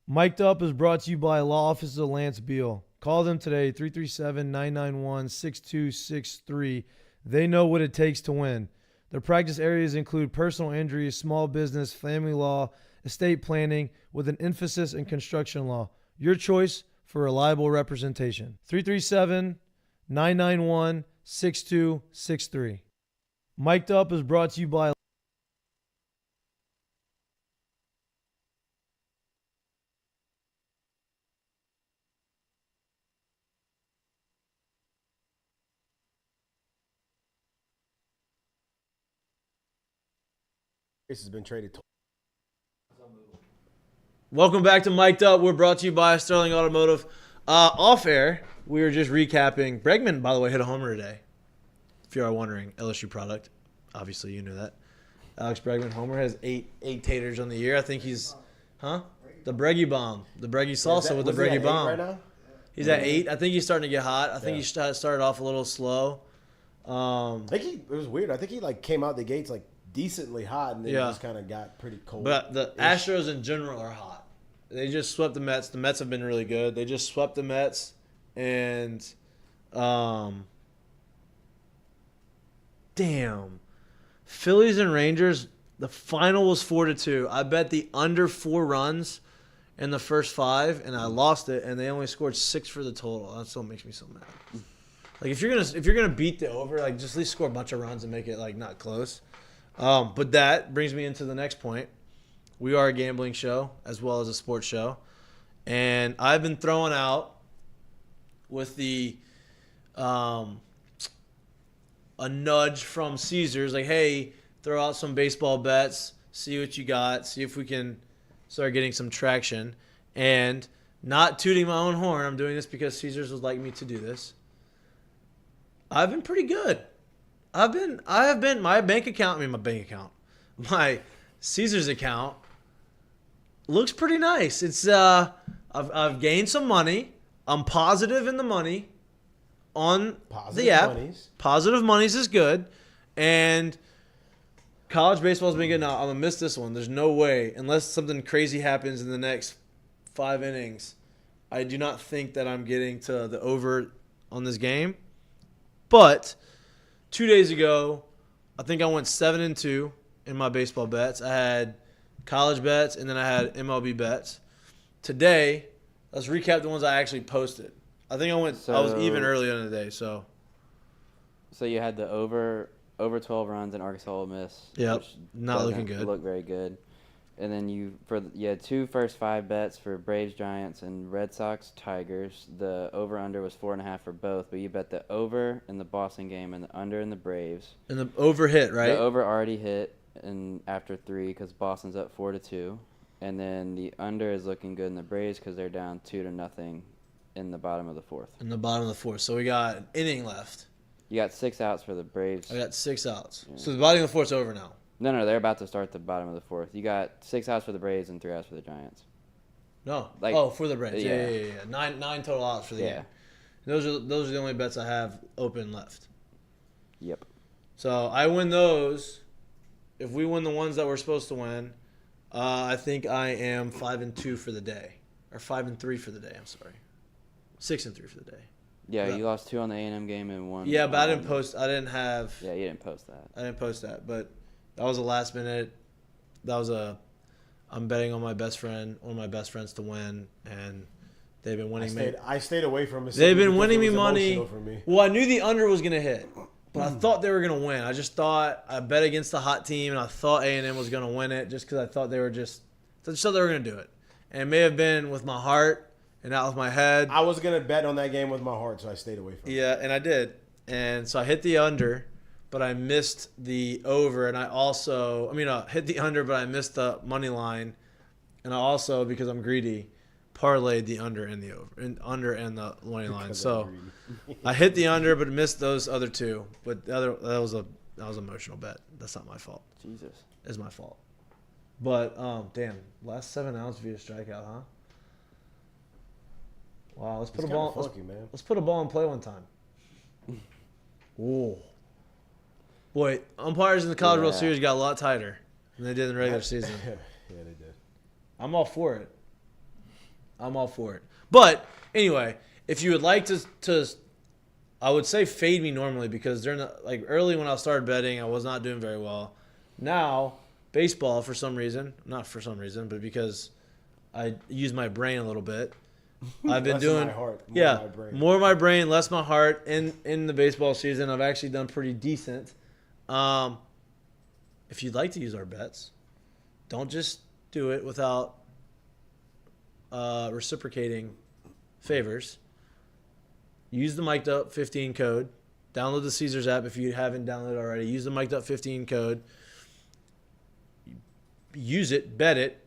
Mik'd Up is brought to you by Law Offices of Lance Beal. Call them today, 337-991-6263. They know what it takes to win. Their practice areas include personal injury, small business, family law, estate planning, with an emphasis in construction law. Your choice for reliable representation. 337-991-6263. Mik'd Up is brought to you by This has been traded. Welcome back to Mik'd Up. We're brought to you by Sterling Automotive. Off air, we were just recapping. Bregman, by the way, hit a homer today. If you are wondering, LSU product. Obviously, you knew that. Alex Bregman, homer, has eight taters on the year. I think he's, The Breggy bomb. The Breggy salsa with the Breggy bomb. Right now? He's at 8. I think he's starting to get hot. I think he started off a little slow. I think it was weird. I think he like came out the gates like decently hot, and then just kind of got pretty cold. But the Astros in general are hot. They just swept the Mets. The Mets have been really good. They just swept the Mets, and damn. Phillies and Rangers, the final was 4-2. I bet the under 4 runs in the first 5, and I lost it, and they only scored 6 for the total. That still makes me so mad. Like, if you're gonna beat the over, like, just at least score a bunch of runs and make it, like, not close. But that brings me into the next point. We are a gambling show as well as a sports show. And I've been throwing out with the a nudge from Caesars, like, hey, throw out some baseball bets, see what you got, see if we can start getting some traction. And not tooting my own horn, I'm doing this because Caesars would like me to do this. I've been pretty good. My Caesars account looks pretty nice. It's I've gained some money. I'm positive in the money on the app. Monies. Positive monies is good, and college baseball's been good. Now I'm gonna miss this one. There's no way, unless something crazy happens in the next 5 innings. I do not think that I'm getting to the over on this game. But 2 days ago, I think I went 7-2 in my baseball bets. I had college bets, and then I had MLB bets. Today, let's recap the ones I actually posted. I think I was even earlier in the day. So you had the over 12 runs in Arkansas Ole Miss. Yep, which not looking doesn't good. Look very good. And then you had 2 first 5 bets for Braves Giants and Red Sox Tigers. The over under was 4.5 for both, but you bet the over in the Boston game and the under in the Braves. And the over hit, right? The over already hit after 3 because Boston's up 4-2, and then the under is looking good in the Braves because they're down 2-0 in the bottom of the 4th. In the bottom of the 4th, so we got an inning left. You got 6 outs for the Braves. I got 6 outs. Yeah. So the bottom of the 4th's over now. No, they're about to start the bottom of the 4th. You got 6 outs for the Braves and 3 outs for the Giants. No, for the Braves. Yeah. 9 total outs for the game. Those are the only bets I have open left. Yep. So I win those. If we win the ones that we're supposed to win, I think I am 5-2 for the day, or 5-3 for the day. I'm sorry, 6-3 for the day. Yeah, you lost 2 on the A&M game and 1. Yeah, but I didn't post. I didn't have. Yeah, you didn't post that. I didn't post that, but that was a last minute. I'm betting on my best friend, one of my best friends, to win, and they've been winning me. I stayed away from it. They've been winning me money. Me. Well, I knew the under was gonna hit, but I thought they were gonna win. I just thought I bet against the hot team, and I thought A&M was gonna win it just because I thought they were gonna do it. And it may have been with my heart and not with my head. I was gonna bet on that game with my heart, so I stayed away from it. Yeah, and I did, and so I hit the under. But I missed the over, and I hit the under, but I missed the money line, and I also, because I'm greedy, parlayed the under and the over, and the money line. So I hit the under, but missed those other 2. But that was an emotional bet. That's not my fault. Jesus, it's my fault. But damn, last 7 outs via strikeout, huh? Wow, let's put a ball. Let's put a ball in play one time. Ooh. Boy, umpires in the College World Series got a lot tighter than they did in the regular season. Yeah, they did. I'm all for it. But anyway, if you would like to, I would say fade me normally because early when I started betting, I was not doing very well. Now, baseball not for some reason, but because I use my brain a little bit. I've been doing my heart, more of my brain, less my heart in the baseball season. I've actually done pretty decent. If you'd like to use our bets, don't just do it without reciprocating favors. Use the Mik'dUp 15 code. Download the Caesars app if you haven't downloaded already. Use the Mik'dUp 15 code. Use it, bet it.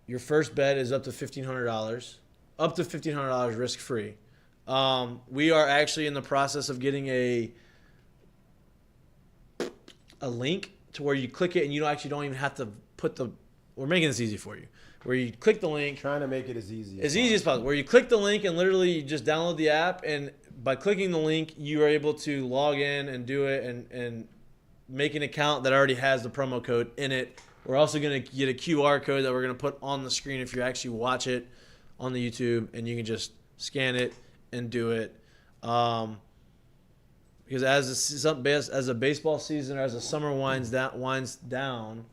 Your first bet is up to $1,500. Up to $1,500 risk-free. We are actually in the process of getting a link to where you click it and you don't even have to we're making this easy for you. Where you click the link. Trying to make it as easy as possible. Where you click the link and literally you just download the app, and by clicking the link, you are able to log in and do it and make an account that already has the promo code in it. We're also going to get a QR code that we're going to put on the screen if you actually watch it on the YouTube, and you can just scan it and do it. Because as a baseball season or as the summer winds down,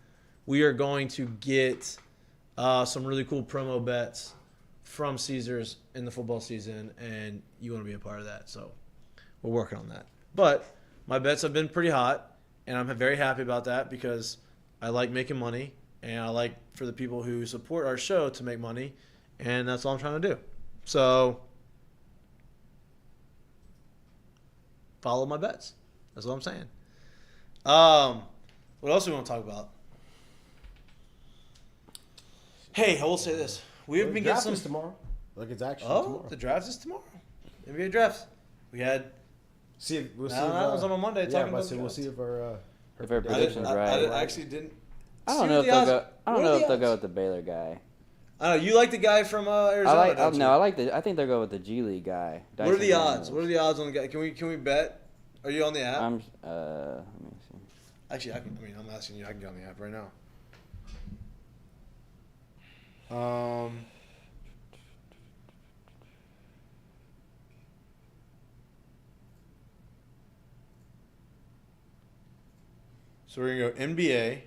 we are going to get some really cool promo bets from Caesars in the football season, and you want to be a part of that. So we're working on that. But my bets have been pretty hot, and I'm very happy about that because I like making money, and I like for the people who support our show to make money, and that's all I'm trying to do. So follow my bets. That's what I'm saying. What else do we want to talk about? Hey, I will say this. We have been getting some tomorrow. Like it's actually Oh, tomorrow. the draft is tomorrow. NBA drafts. We had. We'll see. I was on a Monday talking about. We'll see if our If our prediction's right. I actually didn't. I don't know if they'll go. I don't know if they'll go with the Baylor guy. I don't know. You like the guy from Arizona? I think they'll go with the G League guy. What are the Dyson odds? Daniels. What are the odds on the guy? Can we bet? Are you on the app? Let me see. Actually, I'm asking you. I can get on the app right now. So we're gonna go NBA,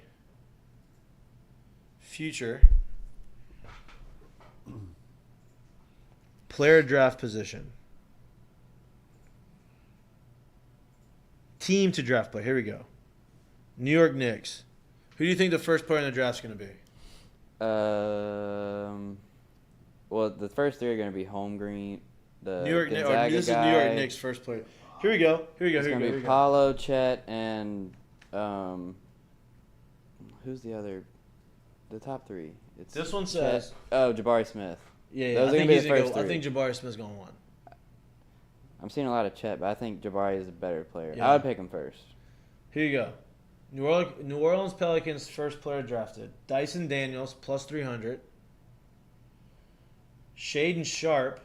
future, player draft position, team to draft play. Here we go. New York Knicks. Who do you think the first player in the draft is going to be? Well, the first three are going to be Holmgren, the New York Knicks. Gonzaga This is guy. New York Knicks first player. Here we go. It's going to be Paolo, Chet, and who's the other? The top three. It's This one Chet- says. Jabari Smith. Yeah. Those I are think gonna be he's the gonna first go. I three. think Jabari Smith's going to win. I'm seeing a lot of Chet, but I think Jabari is a better player. Yeah. I would pick him first. Here you go. New Orleans Pelicans first player drafted. Dyson Daniels plus 300. Shaden Sharp.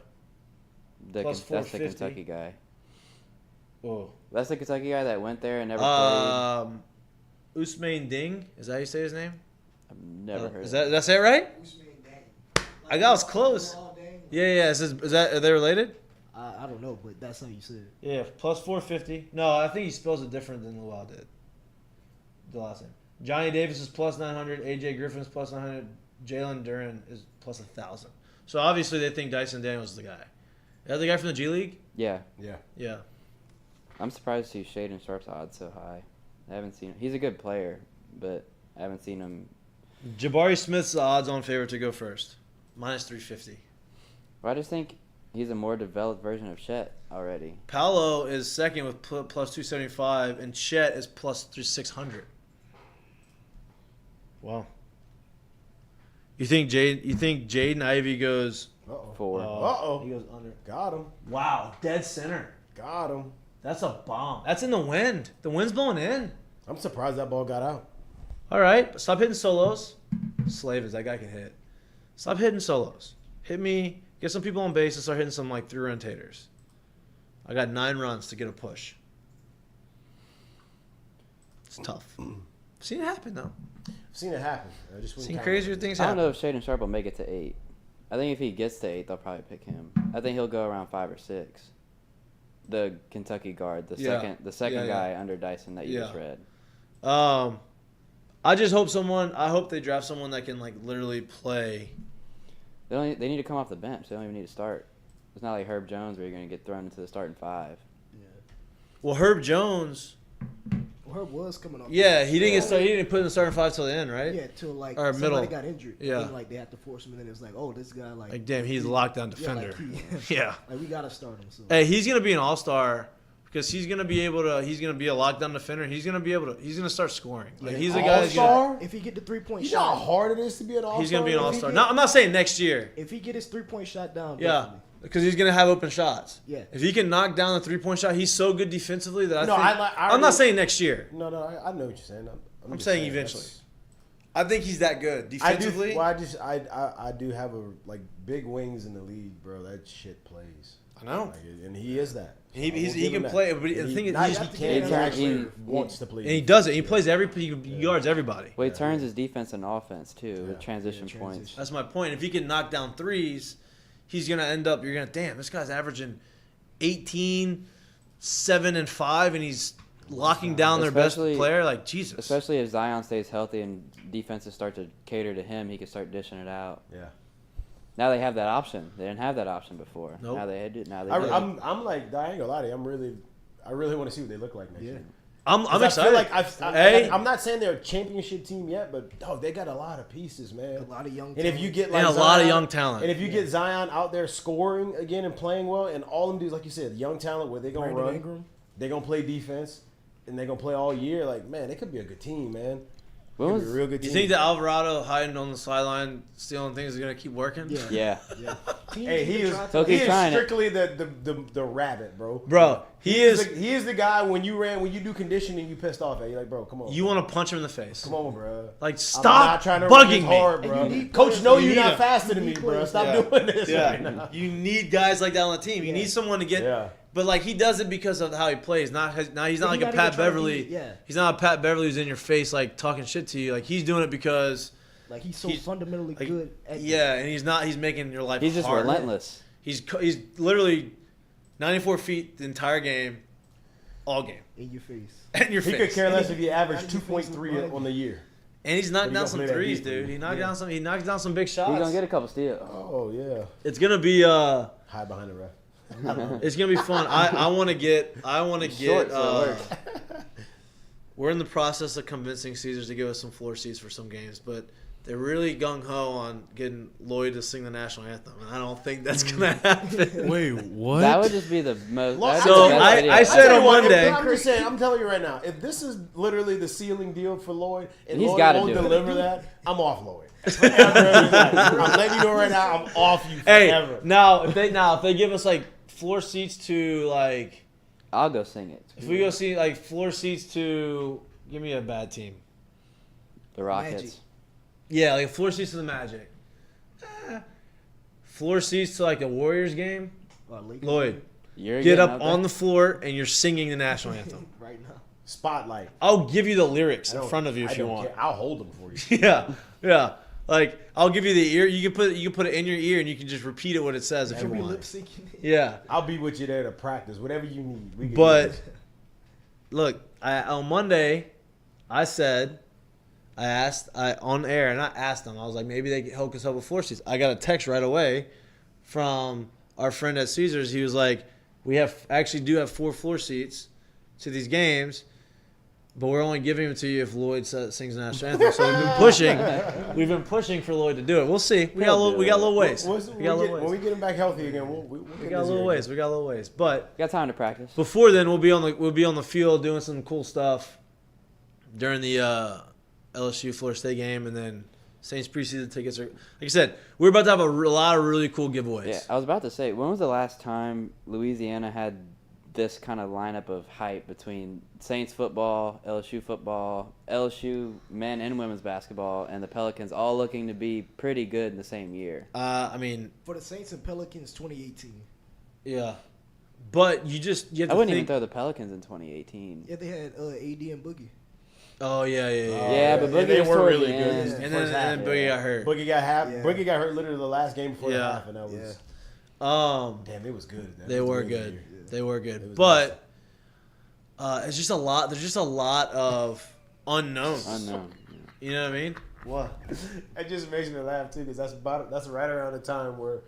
Plus That's the 450. Kentucky guy. Whoa. That's the Kentucky guy that went there and never played. Usman Ding. Is that how you say his name? I've never heard Is of him. that's it right? I got was close. Yeah. Is that are they related? I don't know, but that's how you said it. Yeah, plus 450. No, I think he spells it different than Luau did. The last name. Johnny Davis is plus 900. AJ Griffin is plus 900. Jalen Duren is plus 1,000. So obviously they think Dyson Daniels is the guy. Is that the guy from the G League? Yeah. Yeah. I'm surprised to see Shaden Sharp's odds so high. I haven't seen him. He's a good player, but I haven't seen him. Jabari Smith's the odds-on favorite to go first. Minus 350. Well, I just think he's a more developed version of Chet already. Paolo is second with plus 275, and Chet is plus 600. Wow. You think Jaden Ivey goes 4. He goes under. Got him. Wow, dead center. Got him. That's a bomb. That's in the wind. The wind's blowing in. I'm surprised that ball got out. All right, stop hitting solos. Slavers, that guy can hit. Stop hitting solos. Hit me. Get some people on base and start hitting some like 3-run taters. I got 9 runs to get a push. It's tough. Seen it happen though. I've seen it happen. I just wouldn't Seen count crazier it. things I don't happen. know if Shaden Sharp will make it to 8. I think if he gets to 8, they'll probably pick him. I think he'll go around 5 or 6. The Kentucky guard, the second guy under Dyson that you just read. I just hope I hope they draft someone that can like literally play. They need to come off the bench. They don't even need to start. It's not like Herb Jones where you're going to get thrown into the starting 5. Well, Herb Jones. Herb was coming off. Yeah, he didn't get started. He didn't put in the starting 5 till the end, right? Yeah, till like Or somebody middle. got injured. Yeah. And then, like they had to force him, and then it was like, oh, this guy Like damn, he's a lockdown defender. Yeah. Like we gotta start him. So. Hey, he's gonna be an all-star because he's gonna be a lockdown defender. He's gonna start scoring. Like he's a guy that's gonna, All-star? If he get the 3-point You know how shot, hard it is to be an all-star? he's gonna be an If he all-star. get- No, I'm not saying next year. if he get his 3-point shot down, Yeah, definitely. because he's gonna have open shots. Yeah. If he can knock down the 3-point shot, he's so good defensively that No, I'm not saying next year. No, I know what you're saying. I'm I'm just saying eventually. I think he's that good defensively. I do have like big wings in the league, bro. That shit plays. I know. Like, and he is that. He I will he give him can that. play, but the thing is, not- he he just can't he- actually he- wants to play. and he does it. He plays he guards everybody. Well, he turns his defense and offense too with Yeah. transition Yeah, points. transition. That's my point. If he can knock down threes, he's gonna end up. You're gonna damn. This guy's averaging 18, 7-5 and he's locking down their best player. Like, Jesus. Especially if Zion stays healthy and defenses start to cater to him, he can start dishing it out. Yeah. Now they have that option. They didn't have that option before. Nope. Now they do. Now they do. I'm like, I ain't gonna lie to you. I really want to see what they look like next year. I'm excited. I feel like I'm not saying they're a championship team yet, but they got a lot of pieces, man. A lot of young And talent. if you get and a lot of young talent. And if you get Zion out there scoring again and playing well, and all them dudes, like you said, young talent where they're gonna Brandon run, Ingram. they're gonna play defense, and they're gonna play all year. Like, man, it could be a good team, man. What It was- could be a real good You team. think that Alvarado hiding on the sideline, stealing things, is gonna keep working? Yeah. Hey, he is He'll keep trying it. strictly the rabbit, bro. Bro, he is. He is the guy when you do conditioning, you pissed off at. You're like, bro, come on. You want to punch him in the face? Come on, bro. Like, I'm stop not trying to run this bugging me. hard, bro. And you need Coach, players know like you're that. not Yeah. faster than me, bro. Stop doing this right now. You need guys like that on the team. You need someone to get. Yeah. But like he does it because of how he plays. He's not like a He's not Pat even trying to Beverly. be- yeah. He's not a Pat Beverly who's in your face like talking shit to you. Like he's doing it because. Like he's so He's- fundamentally like, good. At Yeah, and he's not. He's making your life. He's just hard. relentless. He's literally 94 feet the entire game, all game, in your face. and your He face. could care less if he averaged And he 2.3 on the year. And he's knocking But he down gonna some play that threes, deep, dude. He knocked yeah. down some. He knocks down some big shots. He's gonna get a couple steals. Oh yeah. It's gonna be Hide behind the ref. It's gonna be fun. I want to get. Shorts will work. We're in the process of convincing Caesars to give us some floor seats for some games, but they're really gung ho on getting Lloyd to sing the national anthem, and I don't think that's gonna happen. Wait, what? That would just be the most. Look, that'd be So the best video. I said tell on you what, Monday. I'm just saying. I'm telling you right now. If this is literally the ceiling deal for Lloyd, and He's Lloyd gotta won't do it. deliver that, I'm off Lloyd. I'm letting you know right now. I'm off you forever. Hey, now if they give us like floor seats to like, I'll go sing it. if we go see like floor seats to, give me a bad team. The Rockets. Magic. Yeah, like floor seats to the Magic. Floor seats to like the Warriors game. Lakers Lloyd, You're get getting up out on there. the floor and you're singing the national anthem. right now. Spotlight. I'll give you the lyrics I in don't- front of you I if you don't want. care. I'll hold them for you. Yeah. Like I'll give you the ear. You can put it in your ear and you can just repeat it what it says if you Can we want. lip syncing it? Yeah. I'll be with you there to practice. Whatever you need. We can do But this. look, on Monday, I asked on air, and I asked them. I was like, maybe they could hook us up with floor seats. I got a text right away from our friend at Caesars. He was like, we actually do have 4 floor seats to these games, but we're only giving them to you if Lloyd sings the national anthem. So we've been pushing for Lloyd to do it. We'll see. We got a little ways. When we get him back healthy again, we'll We got a little ways. We got a little ways. But Got time to practice. before then, we'll be on the field doing some cool stuff during the LSU Florida State game, and then Saints preseason tickets are. Like I said, we're about to have a lot of really cool giveaways. Yeah, I was about to say, when was the last time Louisiana had this kind of lineup of hype between Saints football, LSU men and women's basketball, and the Pelicans all looking to be pretty good in the same year? I mean, For the Saints and Pelicans, 2018. yeah, but you have to I wouldn't even think. throw the Pelicans in 2018. Yeah, they had AD and Boogie. Oh yeah. Yeah, but and Boogie they was were towards really the good. end. in the And first half. then Boogie got hurt. Boogie got hurt literally the last game before the Yeah. half, and that was damn. It was good. That They was were amazing good. year. They were It good, was but it's just a lot. There's just a lot of unknowns. Unknown. You know what I mean? What? It just makes me laugh too, because that's right around the time where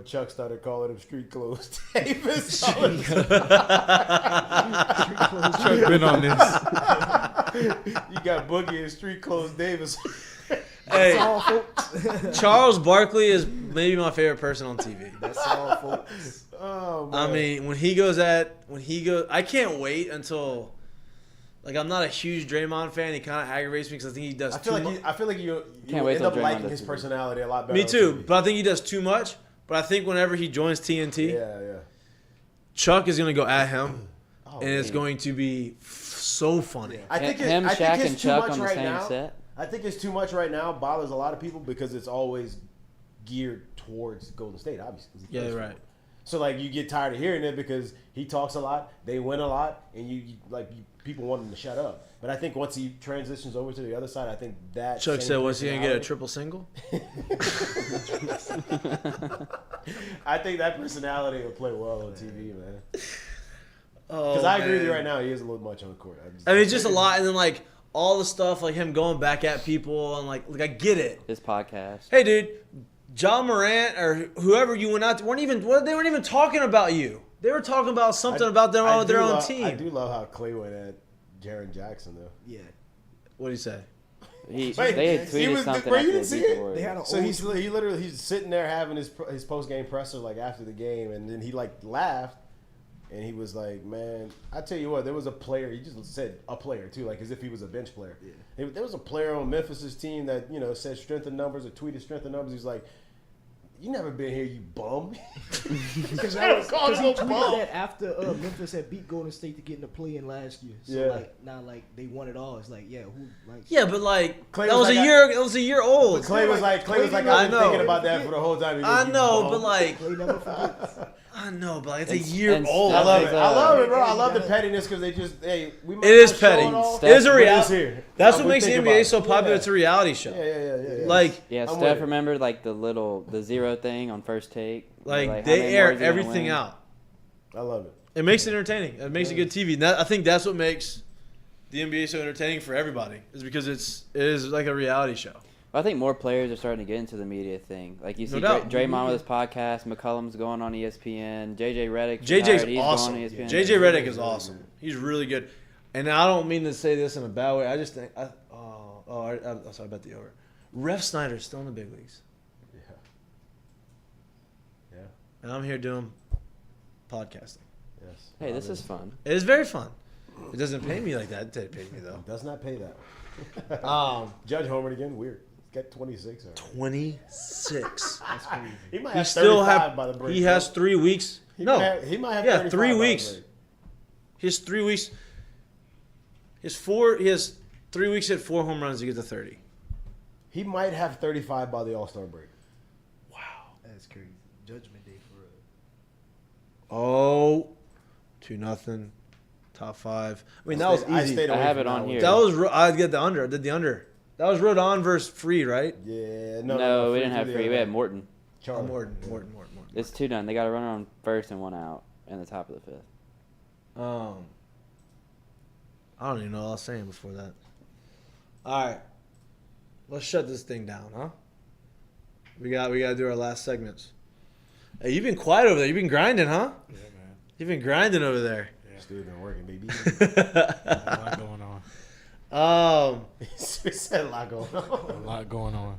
Chuck started calling him street clothes Davis. Chuck been on this. You got Boogie and street clothes Davis. Hey, All folks. Charles Barkley is maybe my favorite person on TV. That's all, folks. Oh man. I mean, when he goes, I can't wait until. Like, I'm not a huge Draymond fan. He kind of aggravates me because I think he does I feel too much. like I feel like you Can't wait end till up Draymond liking does his it. personality a lot better. Me on too, TV. but I think he does too much. But I think whenever he joins TNT, Yeah. Chuck is going to go at him, Oh, and it's man. going to be so funny. I think Him, I think Shaq, it's and too Chuck much on the right same now. set. I think it's too much right now. Bothers a lot of people because it's always geared towards Golden State, obviously. 'cause he Yeah, plays for right. them. So like you get tired of hearing it because he talks a lot, they win a lot, and people want him to shut up. But I think once he transitions over to the other side, I think that Chuck same said, "Was he going to get a personality- triple single?" I think that personality will play well on TV, man. Because I agree with you right now. He is a little much on the court. I mean, it's just a lot, and then like all the stuff, like him going back at people, and like I get it. His podcast. Hey, dude, John Morant or whoever you went out to weren't even talking about you. They were talking about something about their own team. I do love how Clay went at Jaren Jackson though. Yeah. What did he say? They had Wait, tweeted something bro, after you they didn't see beat the it? Warriors. They had an So old he's sitting there having his post game presser like after the game, and then he like laughed, and he was like, "Man, I tell you what, there was a player." He just said a player too, like as if he was a bench player. Yeah. There was a player on Memphis's team that said strength in numbers or tweeted strength in numbers. He's like, "You never been here, you bum." Because he tweeted that after Memphis had beat Golden State to get in the play-in last year. So Yeah. like now like they won it all. It's like Yeah, but like Clay that was was like, a year. It was a year old. Clay was like, I I've been know. thinking about that for the whole time. He goes, I "You know, bum." but like Clay never forgets. I know, but like it's a And- year and old. I love it. Steph I love it, bro. I Yeah, love the you gotta- pettiness because they just, hey, we might It is not show petty. it all, It is a but reality. here. That's I what would makes the think NBA about so it. popular. Yeah. It's a reality show. Yeah. Like Yeah, I'm with Steph it. remembered like the zero thing on First Take. how how they many air more is he gonna everything win? out. I love it. It makes it entertaining. It makes it good TV. And I think that's what makes the NBA so entertaining for everybody. Is because it is like a reality show. I think more players are starting to get into the media thing. Like you see doubt. Draymond with his podcast, McCollum's going on ESPN, JJ Redick. JJ's he's awesome. Going on ESPN. JJ Redick is awesome. He's really good. And I don't mean to say this in a bad way. I just think, I'm sorry about the over. Ref Snyder's still in the big leagues. Yeah. And I'm here doing podcasting. Yes. Hey, this is fun. It is very fun. It doesn't pay me like that. It paid me though. Does not pay that. Judge Judge homered again. Weird. He's got 26. Already. 26. That's crazy. He might He have still 35 by the break. He has 3 weeks. He No. might have Yeah, 35 3 by the weeks. break. He has 3 weeks. He has 3 weeks at 4 home runs to get to 30. He might have 35 by the All-Star break. Wow. That's crazy. Judgment Day for real. Oh, 2-0. Top 5. I mean, that was I easy. stayed away I have from it on one. here. That was I'd get the under. I did the under. That was Rodon versus Free, right? Yeah. No, we didn't have through free. the We other had way. Morton. Charlie. Morton. It's 2-0. They got a runner on first and 1 out in the top of the 5th. I don't even know what I was saying before that. All right, let's shut this thing down, huh? We got to do our last segments. Hey, you've been quiet over there. You've been grinding, huh? Yeah, man. You've been grinding over there. Still been working, baby. A lot going on. He said a lot going on. A lot going on.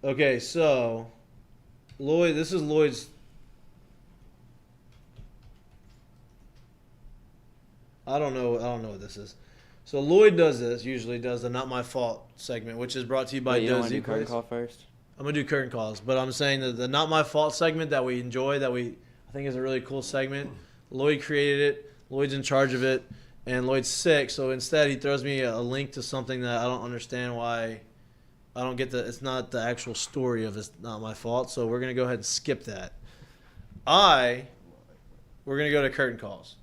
Okay, so Lloyd, this is Lloyd's. I don't know what this is. So Lloyd does usually does the Not My Fault segment, which is brought to you by Wait, you don't want to Dozy do curtain Quiz. call first? I'm gonna do curtain calls, but I'm saying that the Not My Fault segment that we enjoy, I think is a really cool segment. Lloyd created it. Lloyd's in charge of it, and Lloyd's sick, so instead he throws me a link to something that I don't understand why. I don't get it's not the actual story of It's Not My Fault, so we're gonna go ahead and skip that. We're gonna go to curtain calls.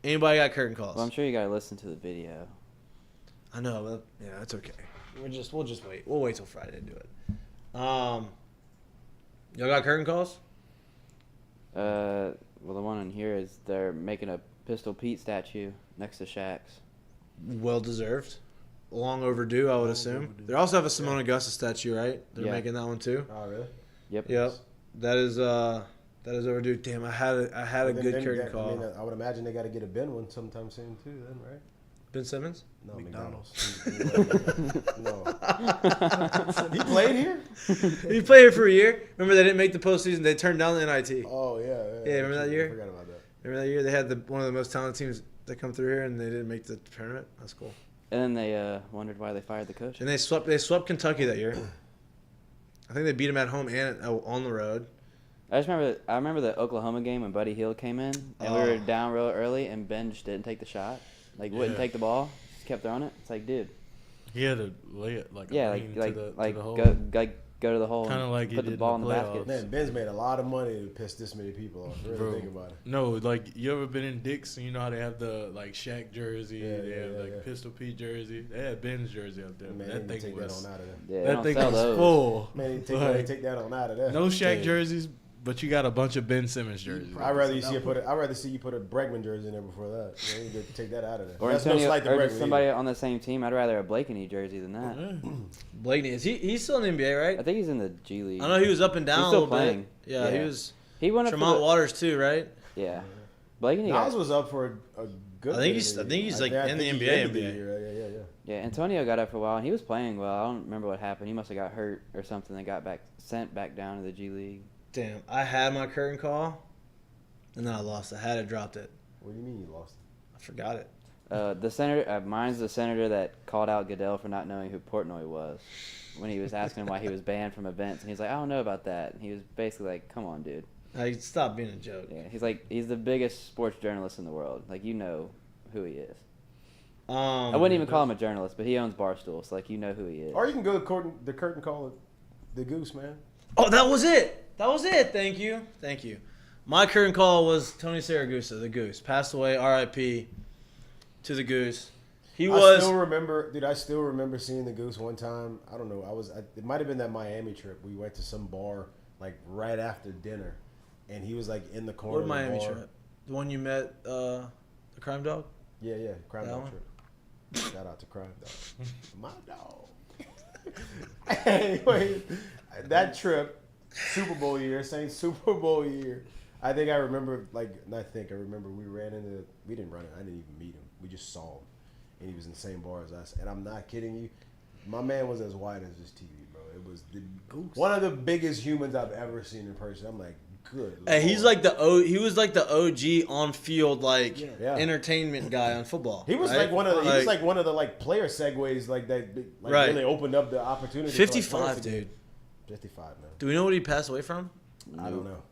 Anybody got curtain calls? Well, I'm sure you got to listen to the video. I know, but yeah, that's okay. We'll just wait. We'll wait till Friday to do it. Y'all got curtain calls? Well, the one in here is they're making a Pistol Pete statue next to Shaq's. Well deserved. Long overdue, I would assume. They also have a Simone Augusta statue, right? They're Yeah. making that one too. Oh, really? Yep. Yep. That is overdue. Damn, I had a good curtain call. I mean, I would imagine they got to get a Ben one sometime soon too. Then, right? Ben Simmons? No, McDonald's. No. He played here. He played here for a year. Remember they didn't make the postseason. They turned down the NIT. Oh yeah. Yeah, remember that year? I forgot about that. Remember that year they had one of the most talented teams that come through here, and they didn't make the tournament. That's cool. And then they wondered why they fired the coach. And they swept Kentucky that year. I think they beat them at home and on the road. I remember the Oklahoma game when Buddy Hield came in, and we were down real early, and Ben just didn't take the shot. Like, wouldn't take the ball. Just kept throwing it. It's like, dude. He had to lay it like Yeah, to the hole. go to the hole Kinda and like he put the did in ball in the the playoffs. basket. Man, Ben's made a lot of money to piss this many people off. Really Bro. think about it. No, like you ever been in Dick's and you know how they have the like Shaq jersey, Yeah, they have yeah, like yeah. Pistol Pete jersey. They had Ben's jersey up there. Man, that they thing take that was on out of there. Yeah, they that don't thing sell was those. full. Man, Like, take that on out of there. no Shaq Dude. jerseys but you got a bunch of Ben Simmons jerseys. I'd rather see you put a Bregman jersey in there before that. You need to take that out of there. Or That's Antonio, no slight to or Bregman just somebody either. on the same team. I'd rather a Blakeney jersey than that. Blakeney, he's still in the NBA, right? I think he's in the G League. I know he was up and down He's a still little playing. bit. Yeah, he was. He went up Tremont for Waters too, right? Yeah. Blakeney Nas got, was up for a good. I think bit he's of the year. like I in the think he NBA. ended the year. Yeah. yeah, Antonio got up for a while, and he was playing well. I don't remember what happened. He must have got hurt or something and got sent back down to the G League. Damn, I had my curtain call, and then I lost. I had it, dropped it. What do you mean you lost? I forgot it. The senator, mine's the senator that called out Goodell for not knowing who Portnoy was when he was asking why he was banned from events, and he's like, I don't know about that. And he was basically like, come on, dude. Like, stop being a joke. Yeah, he's like, he's the biggest sports journalist in the world. Like, you know who he is. I wouldn't even call him a journalist, but he owns Barstool, so like, you know who he is. Or you can go to the curtain call it the Goose, man. Oh, that was it. That was it. Thank you. My curtain call was Tony Saragusa, the Goose. Passed away, R.I.P. to the Goose. I still remember seeing the Goose one time. I don't know. It might have been that Miami trip. We went to some bar like right after dinner, and he was like in the corner. What of the Miami bar. trip? The one you met, the Crime Dog? Yeah, Crime That Dog one? trip. Shout out to Crime Dog. My dog. Anyway, that trip, Super Bowl year, Saints Super Bowl year. I remember we ran into, we didn't run it. I didn't even meet him. We just saw him. And he was in the same bar as us. And I'm not kidding you. My man was as white as his TV, bro. It was one of the biggest humans I've ever seen in person. I'm like, good. Hey, he was like the OG on field Yeah. entertainment guy on football. He was right? like one of the player segues Right. really opened up the opportunity. 55, dude. 55, man. Do we know what he passed away from? I don't know.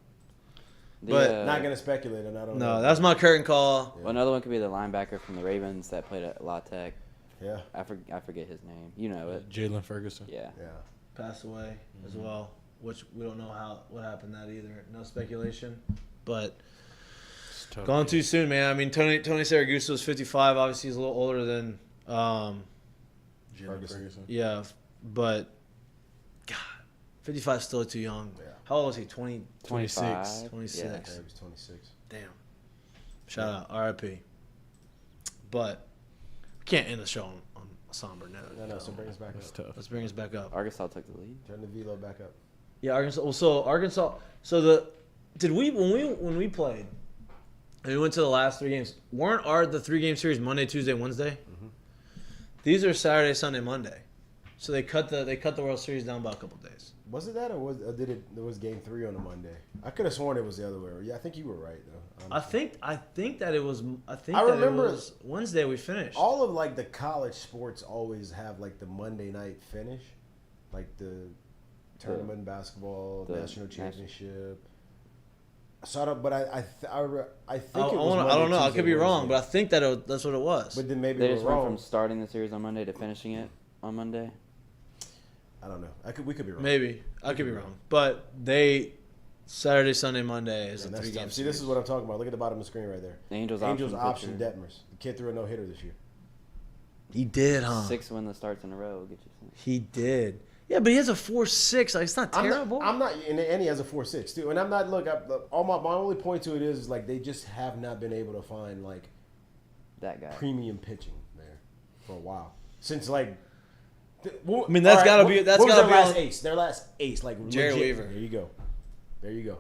But Not gonna speculate, and I don't know. No, that's my curtain call. Well, another one could be the linebacker from the Ravens that played at La Tech. Yeah. I forget his name. You know it. Jaylen Ferguson. Yeah. Passed away as well, which we don't know what happened that either. No speculation, but gone too soon, man. I mean, Tony Saragusa was 55. Obviously, he's a little older than Jaylen Ferguson. Yeah, but God, 55 is still too young. Yeah. How old was he? 20, 26. 26. Yeah. Yeah, he was 26. Damn. Shout out, R.I.P. But we can't end the show on a somber note. No, so bring us back That's up. tough. Let's bring us back up. Arkansas took the lead. Turn the velo back up. Yeah, Arkansas. Well, so Arkansas. So when we played, and we went to the last 3 games. Weren't the 3-game series Monday, Tuesday, Wednesday? Mm-hmm. These are Saturday, Sunday, Monday. So they cut the World Series down by a couple days. Was it that, or there was game 3 on a Monday? I could have sworn it was the other way. Yeah, I think you were right though. Honestly. I think that it was. I remember it was Wednesday we finished. all of like the college sports always have like the Monday night finish, like the tournament basketball, the national championship. Sort of, but I think it was. I don't Monday, know. I Tuesday, could be wrong, Wednesday. but I think that's what it was. But then maybe They we're just went wrong. from starting the series on Monday to finishing it on Monday. I don't know. We could be wrong. Maybe I could be wrong, but they Saturday, Sunday, Monday is And a that's 3-game tough. See, series. this is what I'm talking about. Look at the bottom of the screen right there. Angels option pitcher. Detmers. The kid threw a no-hitter this year. He did, huh? 6 win the starts in a row. Will get you some. He did. Yeah, but he has a 4.6. Like, it's not terrible. I'm not, and he has a 4.6 too. And I'm not. Look, my only point to it is like they just have not been able to find like That guy. premium pitching there for a while since like. I mean, that's gotta be their last ace. Their last ace, like Jerry legit. Weaver. There you go.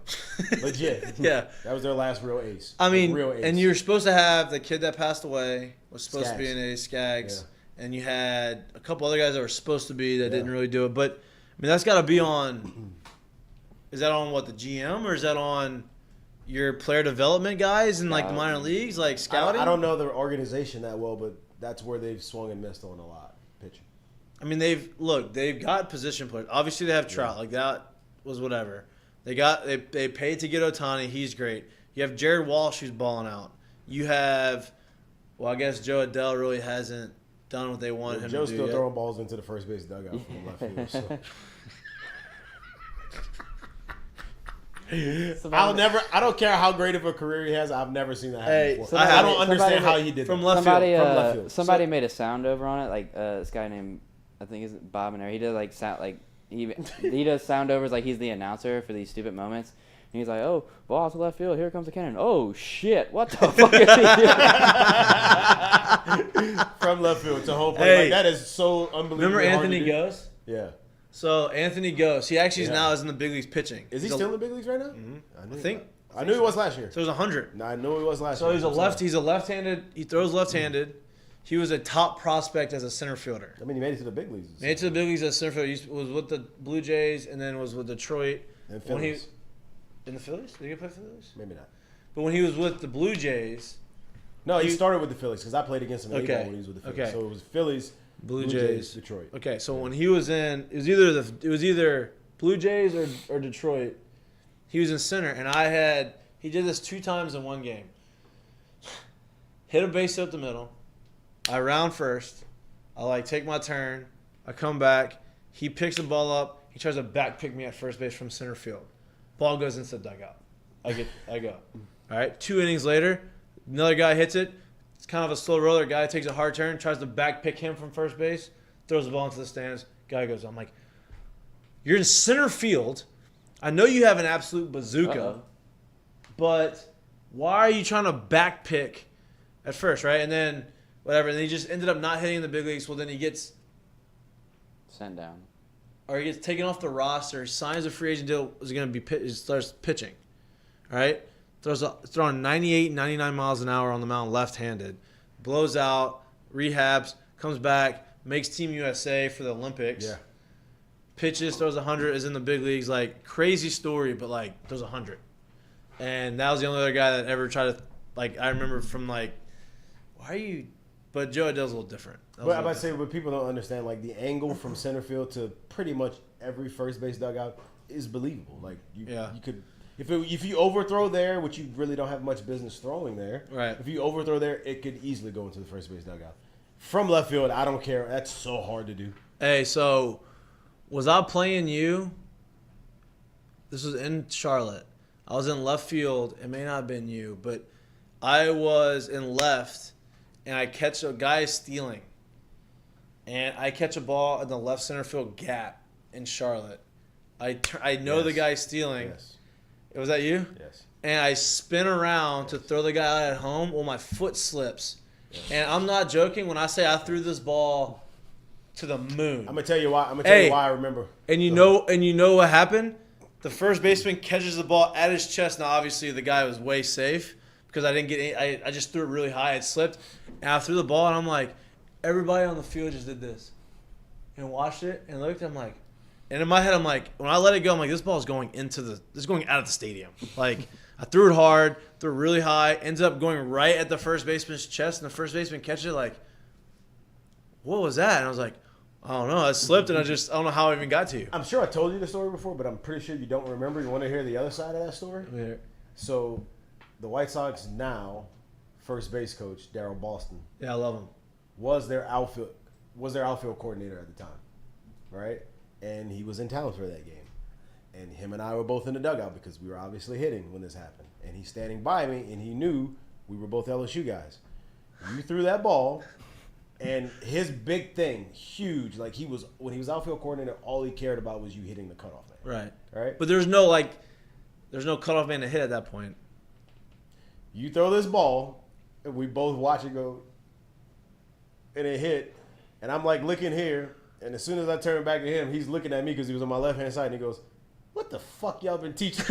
Legit. Yeah. That was their last real ace. I mean, real ace. and you're supposed to have the kid that passed away was supposed to be Skaggs. an ace, Skaggs, Yeah. and you had a couple other guys that were supposed to be that Yeah. didn't really do it. But I mean, that's got to be on. Is that on what, the GM, or is that on your player development guys in like the minor leagues, like scouting? I don't know the organization that well, but that's where they've swung and missed on a lot pitching. I mean, they've got position players. Obviously, they have Trout. Like, that was whatever. They paid to get Ohtani. He's great. You have Jared Walsh, who's balling out. You have, well, I guess Joe Adele really hasn't done what they wanted him Joe's to do still yet. throwing balls into the first base dugout from the left field. So. I don't care how great of a career he has. I've never seen that happen before. I don't understand how he did from that. left field. From left field. Somebody made a sound over on it. Like this guy named, I think is Bob Manero. He does like sound like he does sound overs like he's the announcer for these stupid moments. And he's like, oh, ball out to left field. Here comes the cannon. Oh, shit. What the fuck is he doing? From left field to home plate. Hey. Like, that is so unbelievable. Remember Anthony Gose? Yeah. So Anthony Gose, he actually now is in the big leagues pitching. Is he still in the big leagues right now? Mm-hmm. I knew he was last year. So it was 100. No, I knew he was last So year. he's a left. He's a left-handed. He throws left-handed. He was a top prospect as a center fielder. I mean, he made it to the big leagues. Made it to the big leagues as a center fielder. He was with the Blue Jays and then was with Detroit. And When he- Phillies. In the Phillies? Did he play for the Phillies? Maybe not. But when he was with the Blue Jays, No, he started with the Phillies because I played against him in Okay. A-ball when he was with the Phillies. Okay. So it was Phillies, Blue Jays. Detroit. Okay, so when he was in, it was either Blue Jays or Detroit. He was in center, and he did this 2 times in one game. Hit a base up the middle. I round first. I take my turn. I come back. He picks the ball up. He tries to back pick me at first base from center field. Ball goes into the dugout. I go. All right. 2 innings later, another guy hits it. It's kind of a slow roller. Guy takes a hard turn, tries to back pick him from first base, throws the ball into the stands. Guy goes, I'm like, you're in center field. I know you have an absolute bazooka, but why are you trying to back pick at first, right? And then whatever. And then he just ended up not hitting the big leagues. Well, then he gets Sent down. or he gets taken off the roster. He signs a free agent deal. Is going to be he starts pitching, all right? Throwing 98, 99 miles an hour on the mound, left-handed. Blows out, rehabs, comes back, makes Team USA for the Olympics. Yeah. Pitches, throws 100, is in the big leagues. Crazy story, but throws 100. And that was the only other guy that ever tried to I remember from why are you? But Joe Adell's a little different. But I'm about to say, what people don't understand, the angle from center field to pretty much every first base dugout is believable. You could, if you overthrow there, which you really don't have much business throwing there. Right. If you overthrow there, it could easily go into the first base dugout. From left field, I don't care. That's so hard to do. Hey, so was I playing you? This was in Charlotte. I was in left field. It may not have been you, but I was in left, and I catch a guy stealing. And I catch a ball in the left center field gap in Charlotte. I know the guy stealing. Yes. Was that you? Yes. And I spin around to throw the guy out at home. Well, my foot slips. And I'm not joking when I say I threw this ball to the moon. I'm gonna tell you why. I'm gonna tell you why I remember. And you know what happened? The first baseman catches the ball at his chest. Now, obviously, the guy was way safe because I didn't get any. I just threw it really high. It slipped. And I threw the ball, and I'm like, everybody on the field just did this. And watched it and looked. I'm like, and in my head, I'm like, when I let it go, I'm like, this ball is going out of the stadium. I threw it hard, threw it really high, ends up going right at the first baseman's chest, and the first baseman catches it what was that? And I was like, I don't know. I slipped, and I don't know how I even got to you. I'm sure I told you the story before, but I'm pretty sure you don't remember. You want to hear the other side of that story? Yeah. So, the White Sox now first base coach Darryl Boston Yeah, I love him. was their outfield coordinator at the time, right? And he was in town for that game. And him and I were both in the dugout because we were obviously hitting when this happened. And he's standing by me, and he knew we were both LSU guys. You threw that ball, and his big thing, huge, when he was outfield coordinator, all he cared about was you hitting the cutoff man. Right? But there's no cutoff man to hit at that point. You throw this ball, and we both watch it go, and it hit, and I'm looking here, and as soon as I turn back to him, he's looking at me because he was on my left-hand side, and he goes, what the fuck y'all been teaching?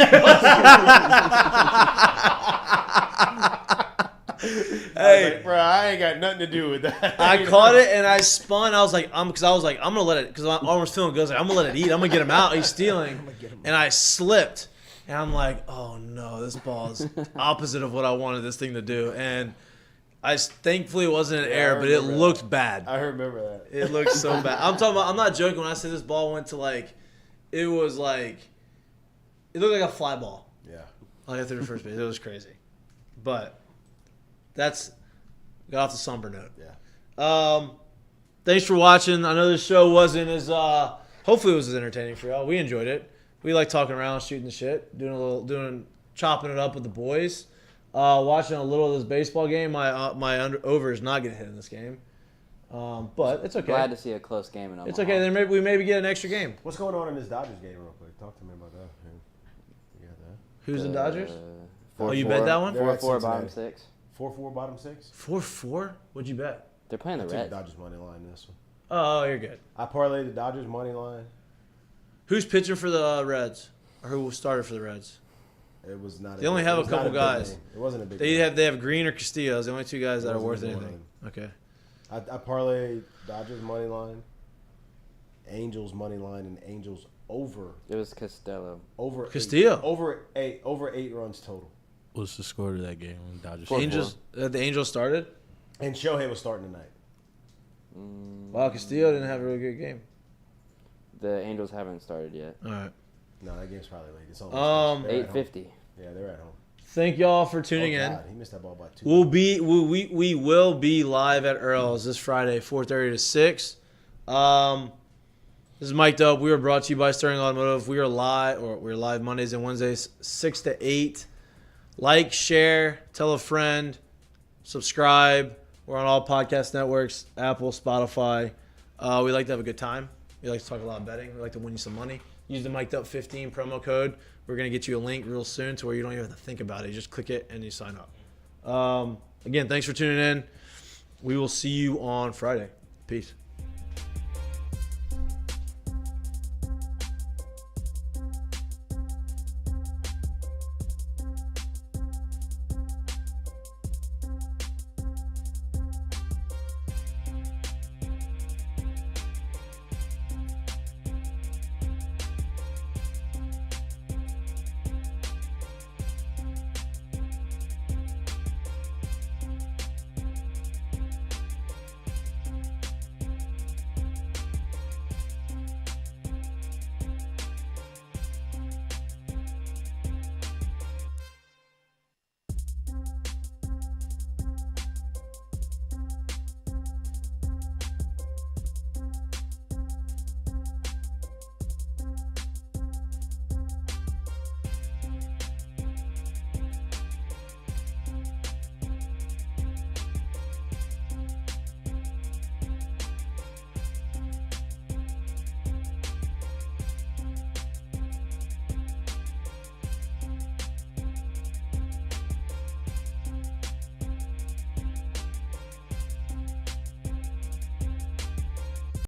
Hey, bro, I ain't got nothing to do with that. I caught it and I spun. I was like, I'm gonna let it, because my arm was feeling good. I'm gonna let it eat. I'm gonna get him out. He's stealing, and I slipped, and I'm like, oh no, this ball is opposite of what I wanted this thing to do, and thankfully it wasn't in air, but it looked bad. I remember that. It looked so bad. I'm not joking when I say this ball went to it was it looked like a fly ball. Yeah. I threw the first base. It was crazy. But got off the somber note. Yeah. Thanks for watching. I know this show wasn't as hopefully it was as entertaining for y'all. We enjoyed it. We like talking around, shooting the shit, chopping it up with the boys. Watching a little of this baseball game. My over is not getting hit in this game. But it's okay. Glad to see a close game in Omaha. It's okay. Then we maybe get an extra game. What's going on in this Dodgers game real quick? Talk to me about that. You got that. Who's the Dodgers? 4-4. You bet that one? They're at 4-4 bottom Cincinnati. 6. 4-4 bottom 6. 4-4? What'd you bet? They're playing I the took Reds. the Dodgers money line in this one. Oh, you're good. I parlayed the Dodgers money line. Who's pitching for the Reds? Or who started for the Reds? It was not. They only have it a was not couple big guys. name. It wasn't a big. They name. have Green or Castillo. Those are the only two guys that are worth Wasn't a big anything. Okay. I parlayed Dodgers money line, Angels money line, and Angels over It was Costello. Castillo. over 8 runs total. What's the score to that game when Dodgers? The Angels started? And Shohei was starting tonight. Wow, Castillo didn't have a really good game. The Angels haven't started yet. All right. No, that game's probably late. It's on. 8:50. Yeah, they're at home. Thank y'all for tuning in. God, he missed that ball by 2. We will be live at Earl's this Friday, 4:30 to 6. This is Mik'dUp. We are brought to you by Sterling Automotive. We're live Mondays and Wednesdays, 6 to 8. Like, share, tell a friend, subscribe. We're on all podcast networks, Apple, Spotify. We like to have a good time. We like to talk a lot of betting. We like to win you some money. Use the Mik'dUp15 promo code. We're going to get you a link real soon to where you don't even have to think about it. You just click it and you sign up. Again, thanks for tuning in. We will see you on Friday. Peace.